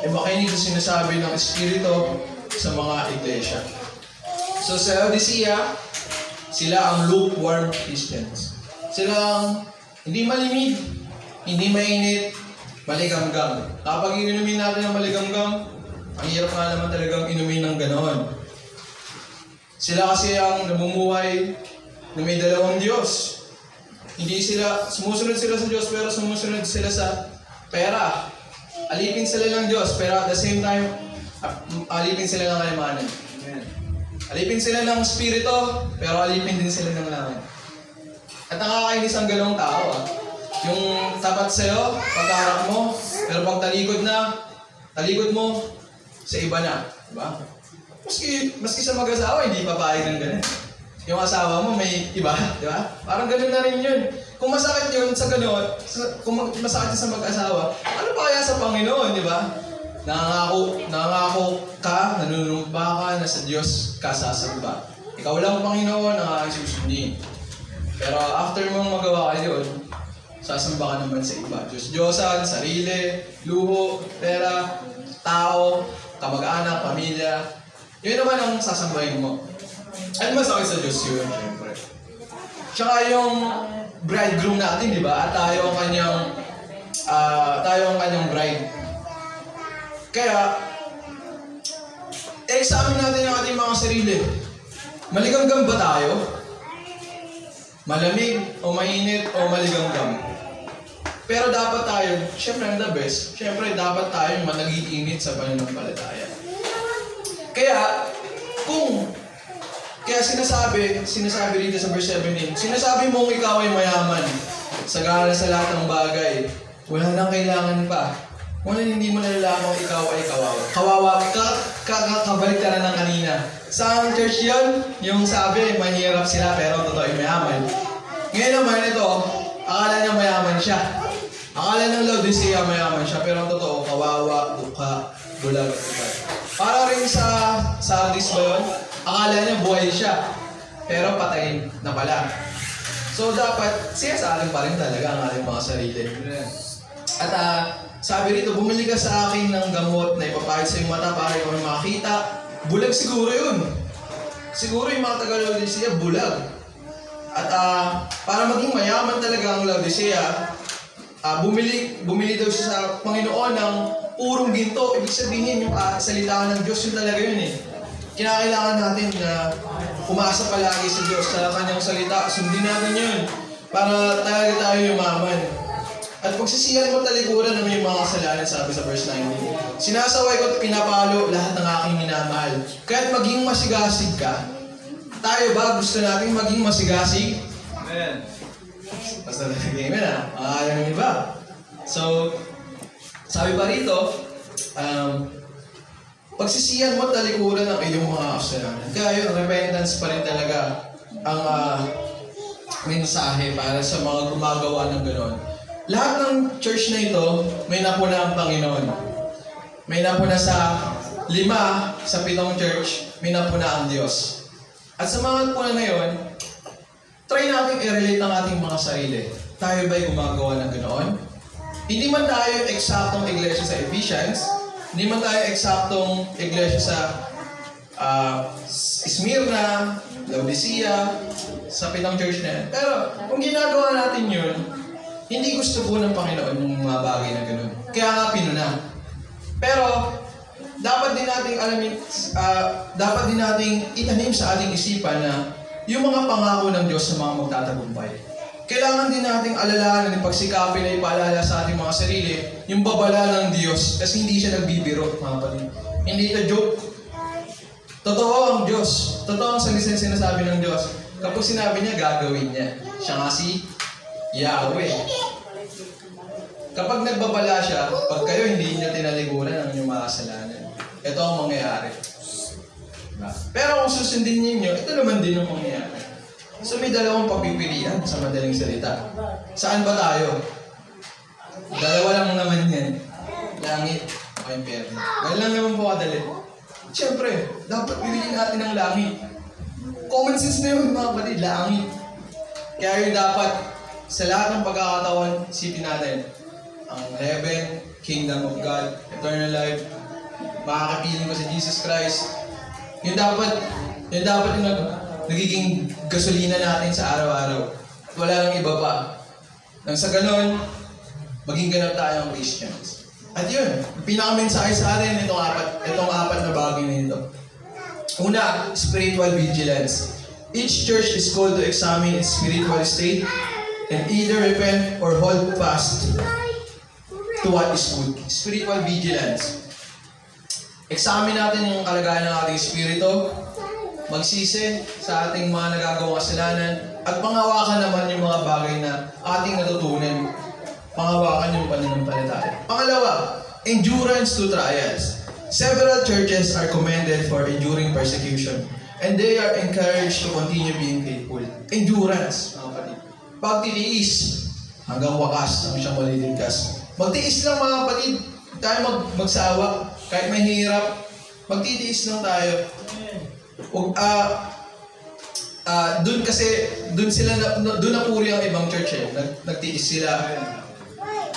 makinig sa sinasabi ng Espiritu sa mga iglesia. So sa Laodicea, sila ang lukewarm Christians. Sila ang hindi malimig, hindi mainit, maligamgam. Kapag inumin natin ng maligamgam, ang hirap nga naman talagang inumin ng ganoon. Sila kasi ang namumuhay na may dalawang Diyos. Hindi sila, sumusunod sila sa Diyos pero sumusunod sila sa pera. Alipin sila ng Diyos pero at the same time, alipin sila ng kayamanan. Alipin sila ng Espiritu pero alipin din sila ng langit. At nakakainis ang galawang tao. Yung tapat sa'yo, pagkaharap mo, pero pag talikod mo, sa iba na. Diba? Maski sa mag-asawa, hindi papayag ng ganun. Yung asawa mo may iba, di ba? Parang ganun na rin yun. Kung masakit yun sa ganun, kung masakit sa mag-asawa, ano pa kaya sa Panginoon, di ba? Nangangako ka, nanunumpa ka, na sa Diyos ka sasamba. Ikaw lang Panginoon ang aking susundin. Pero after mong magawa ka yun, sasamba ka naman sa iba. Diyos-Diyosan, sarili, luho, pera, tao, kamag-anak, pamilya. Yun naman ang sasambahin mo. At masakit sa Diyos yun, syempre. Tsaka yung bridegroom natin, di ba? At tayo ang kanyang bride. Kaya, examine natin ang ating mga sarili. Maligamgam ba tayo? Malamig o mainit o maligamgam? Pero dapat tayo, syempre ang the best, syempre dapat tayo manag-iinit sa pananampalataya. Kaya sinasabi dito sa verse 17, sinasabi mong ikaw ay mayaman, sagana sa lahat ng bagay, wala nang kailangan pa. Ngunit hindi mo nalalaman ikaw ay kawawa. Kawawa kabalik ka na ng kanina. Sa church yun, yung sabi, mahirap sila pero totoo ay mayaman. Ngayon naman ito, akala niya mayaman siya. Akala ng Laodicea mayaman siya, pero ang totoo, kawawa, dukha, bulag, at iba. Para rin sa Sardis ba yun? Akala niya buhay siya, pero patay na pala. So dapat, siyasalin pa rin talaga ang ating mga sarili. At sabi rito, bumili ka sa akin ng gamot na ipapahid sa iyong mata para ikaw makita. Bulag siguro yun. Siguro yung mga taga-Laodicea, bulag. At para maging mayaman talaga ang Laodicea, bumili daw siya sa Panginoon ng purong ginto. Ibig sabihin yung salita ng Diyos, yun talaga yun eh. Kinakailangan natin na umasa palagi sa Diyos, sa kanyang salita. Sundin natin yun para talaga tayo yumaman. At pagsisihan mo talikuran na may mga kasalanan, sabi sa verse 19. Sinasaway ko at pinapalo lahat ng aking minamahal. Kaya't maging masigasig ka. Tayo ba gusto natin maging masigasig? Amen. Basta nag-amen ayaw ng iba. So, sabi pa rito, pagsisihan mo talikuran ang iyong mga kasalanan. Kaya yung repentance pa rin talaga ang mensahe para sa mga gumagawa ng gano'n. Lahat ng church na ito, may napuna ang Panginoon. May napuna sa 5, sa 7 church, may napuna ang Diyos. At sa mga napuna na yun, try natin i-relate ang ating mga sarili. Tayo ba'y gumagawa ng ganoon? Hindi man tayo eksaktong iglesia sa Ephesians, hindi man tayo eksaktong iglesia sa Smyrna, Laodicea, sa 7 church na yan. Pero kung ginagawa natin yun, hindi gusto po ng Panginoon yung mga bagay na gano'n. Kaya nga pinuna. Pero, dapat din nating itanim sa ating isipan na yung mga pangako ng Diyos sa mga magtatagumpay. Kailangan din nating alalahanan at pagsikapin na ipaalala sa ating mga sarili yung babala ng Diyos kasi hindi siya nagbibiro, mga kapatid. Hindi ito joke. Totoo ang Diyos. Totoo ang sinasabi ng Diyos. Kapag sinabi niya, gagawin niya. Siya nga si Yahweh. Kapag nagbabala siya, pag kayo hindi niya tinalikuran ang inyong mga kasalanan, ito ang mangyayari. Pero kung susundin ninyo, ito naman din ang mangyayari. So may dalawang pagpipilian sa madaling salita. Saan ba tayo? Dalawa lang naman yan. Langit o impyerno. Ganun lang naman po kadali. Siyempre, dapat piliin natin ang langit. Common sense na yun mga kapatid, langit. Kaya yun dapat sa lahat ng pagkakataon, isipin natin, ang heaven, kingdom of God, eternal life, makakapiling ko sa Jesus Christ. Yun dapat yung nagiging gasolina natin sa araw-araw. At wala nang iba pa. Nang sa ganun, maging ganap tayong Christians. At yun, pinaka-mensahe sa atin itong apat na bagay na ito. Una, spiritual vigilance. Each church is called to examine its spiritual state and either repent or hold fast to what is good. Spiritual vigilance. Examine natin yung kalagayan ng ating spirito, magsisi sa ating mga nagagawang kasalanan, at panghawakan naman yung mga bagay na ating natutunan. Panghawakan yung pananampalataya. Pangalawa, endurance to trials. Several churches are commended for enduring persecution, and they are encouraged to continue being faithful. Endurance, mga kapatid. Pagtitiis, hanggang wakas ang siyang maliligtas. Magtiis lang mga kapatid. Tayo magsawa. Kahit mahirap, magtitiis lang tayo. Doon napuri ang ibang church eh. Nagtiis sila.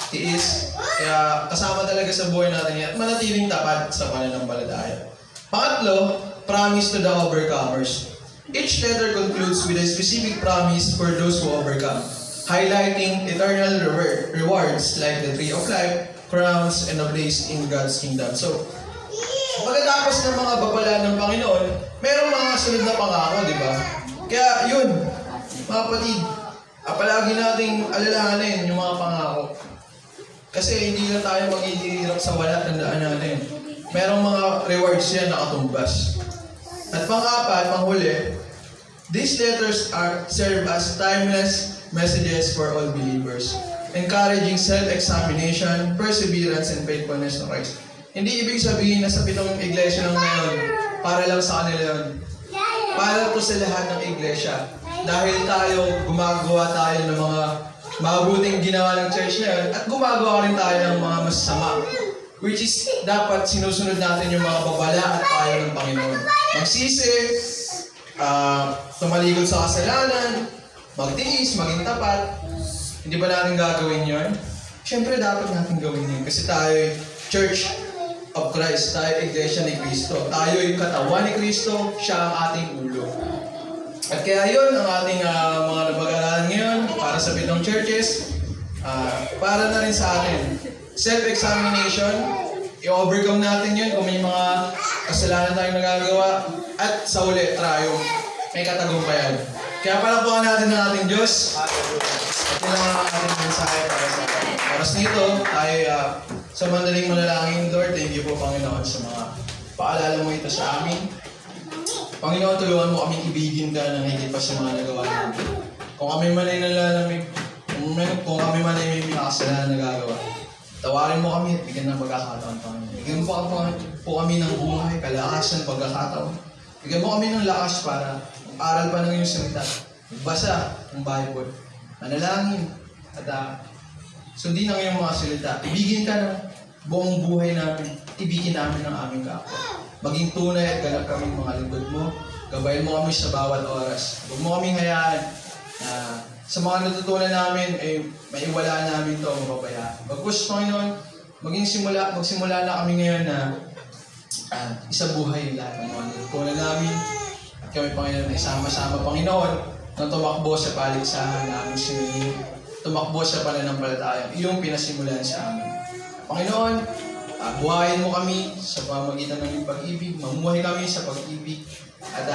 Tiis. Kaya kasama talaga sa buhay natin yan. Manatiling tapat sa pananampalataya. Pangatlo, promise to the overcomers. Each letter concludes with a specific promise for those who overcome, highlighting eternal rewards like the tree of life, crowns, and a place in God's kingdom. So, pagkatapos ng mga babala ng Panginoon, mayroong mga sunod na pangako, di ba? Kaya yun, mga kapatid, palagi nating alalahanin yung mga pangako. Kasi hindi lang tayo maghihirap sa wala, tandaan natin. Merong mga rewards yan nakatumbas. At pang-apat, panghuli, these letters serve as timeless messages for all believers, encouraging self-examination, perseverance, and faithfulness to Christ. Hindi ibig sabihin na sa 7 iglesia lang ngayon, para lang sa kanila yun. Para to sa lahat ng iglesia. Dahil gumagawa tayo ng mga mabuting ginawa ng church na yun, at gumagawa rin tayo ng mga masasama. Which is, dapat sinusunod natin yung mga babala at payo ng Panginoon. Magsisi, tumalikod sa kasalanan, magtiis, maging tapat. Hindi ba natin gagawin yun? Siyempre, dapat natin gawin yun. Kasi tayo Church of Christ, tayo iglesia ni Kristo. Tayo yung katawan ni Kristo, siya ang ating ulo. At kaya yun ang ating mga napag-aralan ngayon para sa 7 churches. Para na rin sa atin. Self-examination, i-overcome natin yun kung may mga kasalanan tayong nagagawa. At sa uli, may katagumpayan. Kaya palapuan natin ang ating Diyos. Ito lang ang ating mensahe para sa oras nito. Tayo sa mandaling manalangin, Lord, thank you po, Panginoon, sa mga paalala mo ito sa amin. Panginoon, tulungan mo kami ibigin ka ng higit pa sa mga nagawa namin. Kung kami man ay nalalamig, kung kami man ay may kasalanan na nagagawa, tawarin mo kami at bigyan ng pagkakataon, Panginoon. Bigyan mo po kami ng buhay, kalakasan, pagkakataon. Bigyan mo kami ng lakas para aral pa ng iyong salita. Magbasa ng Bible. Manalangin. At sundin ang iyong mga salita. Ibigin ka ng buong buhay namin. Ibigin namin ang aming kapwa. Maging tunay at ganap kaming mga lingkod mo. Gabayan mo kami sa bawat oras. Huwag mo kaming hayaan na sa mga natutunan namin, maiwala namin ito ang mapabayaan. Bagkus, Panginoon, magsimula na kami ngayon na isabuhay lahat ng mga natutunan namin. At kami, Panginoon, na isama-sama, Panginoon, na tumakbo sa paligsahan namin sinunod. Tumakbo sa pananampalataya. Iyong pinasimulan sa amin. Panginoon, buhayin mo kami sa pamagitan ng iyong pag-ibig. Mamuhay kami sa pag-ibig. At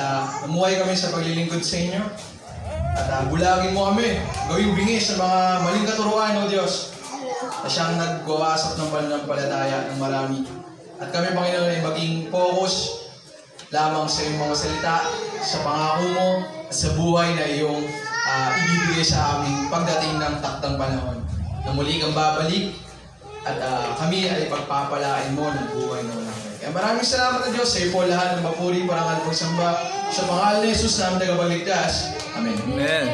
mamuhay kami sa paglilingkod sa inyo. At bulagin mo kami, gawing bingis sa mga maling katuruan, O Diyos, na siyang nagwawasak ng pananampalataya ng marami. At kami, Panginoon, ay maging focus lamang sa iyong mga salita, sa pangako mo, at sa buhay na iyong ibibigay sa aming pagdating ng taktang panahon. Na muli kang babalik, at kami ay pagpapalain mo ng buhay na walang hanggan. Kaya maraming salamat na Diyos sa iyo po lahat ng papuri, parangal, pagsamba, sa pangalan ni Jesus namin tagapagligtas. Amen. Amen.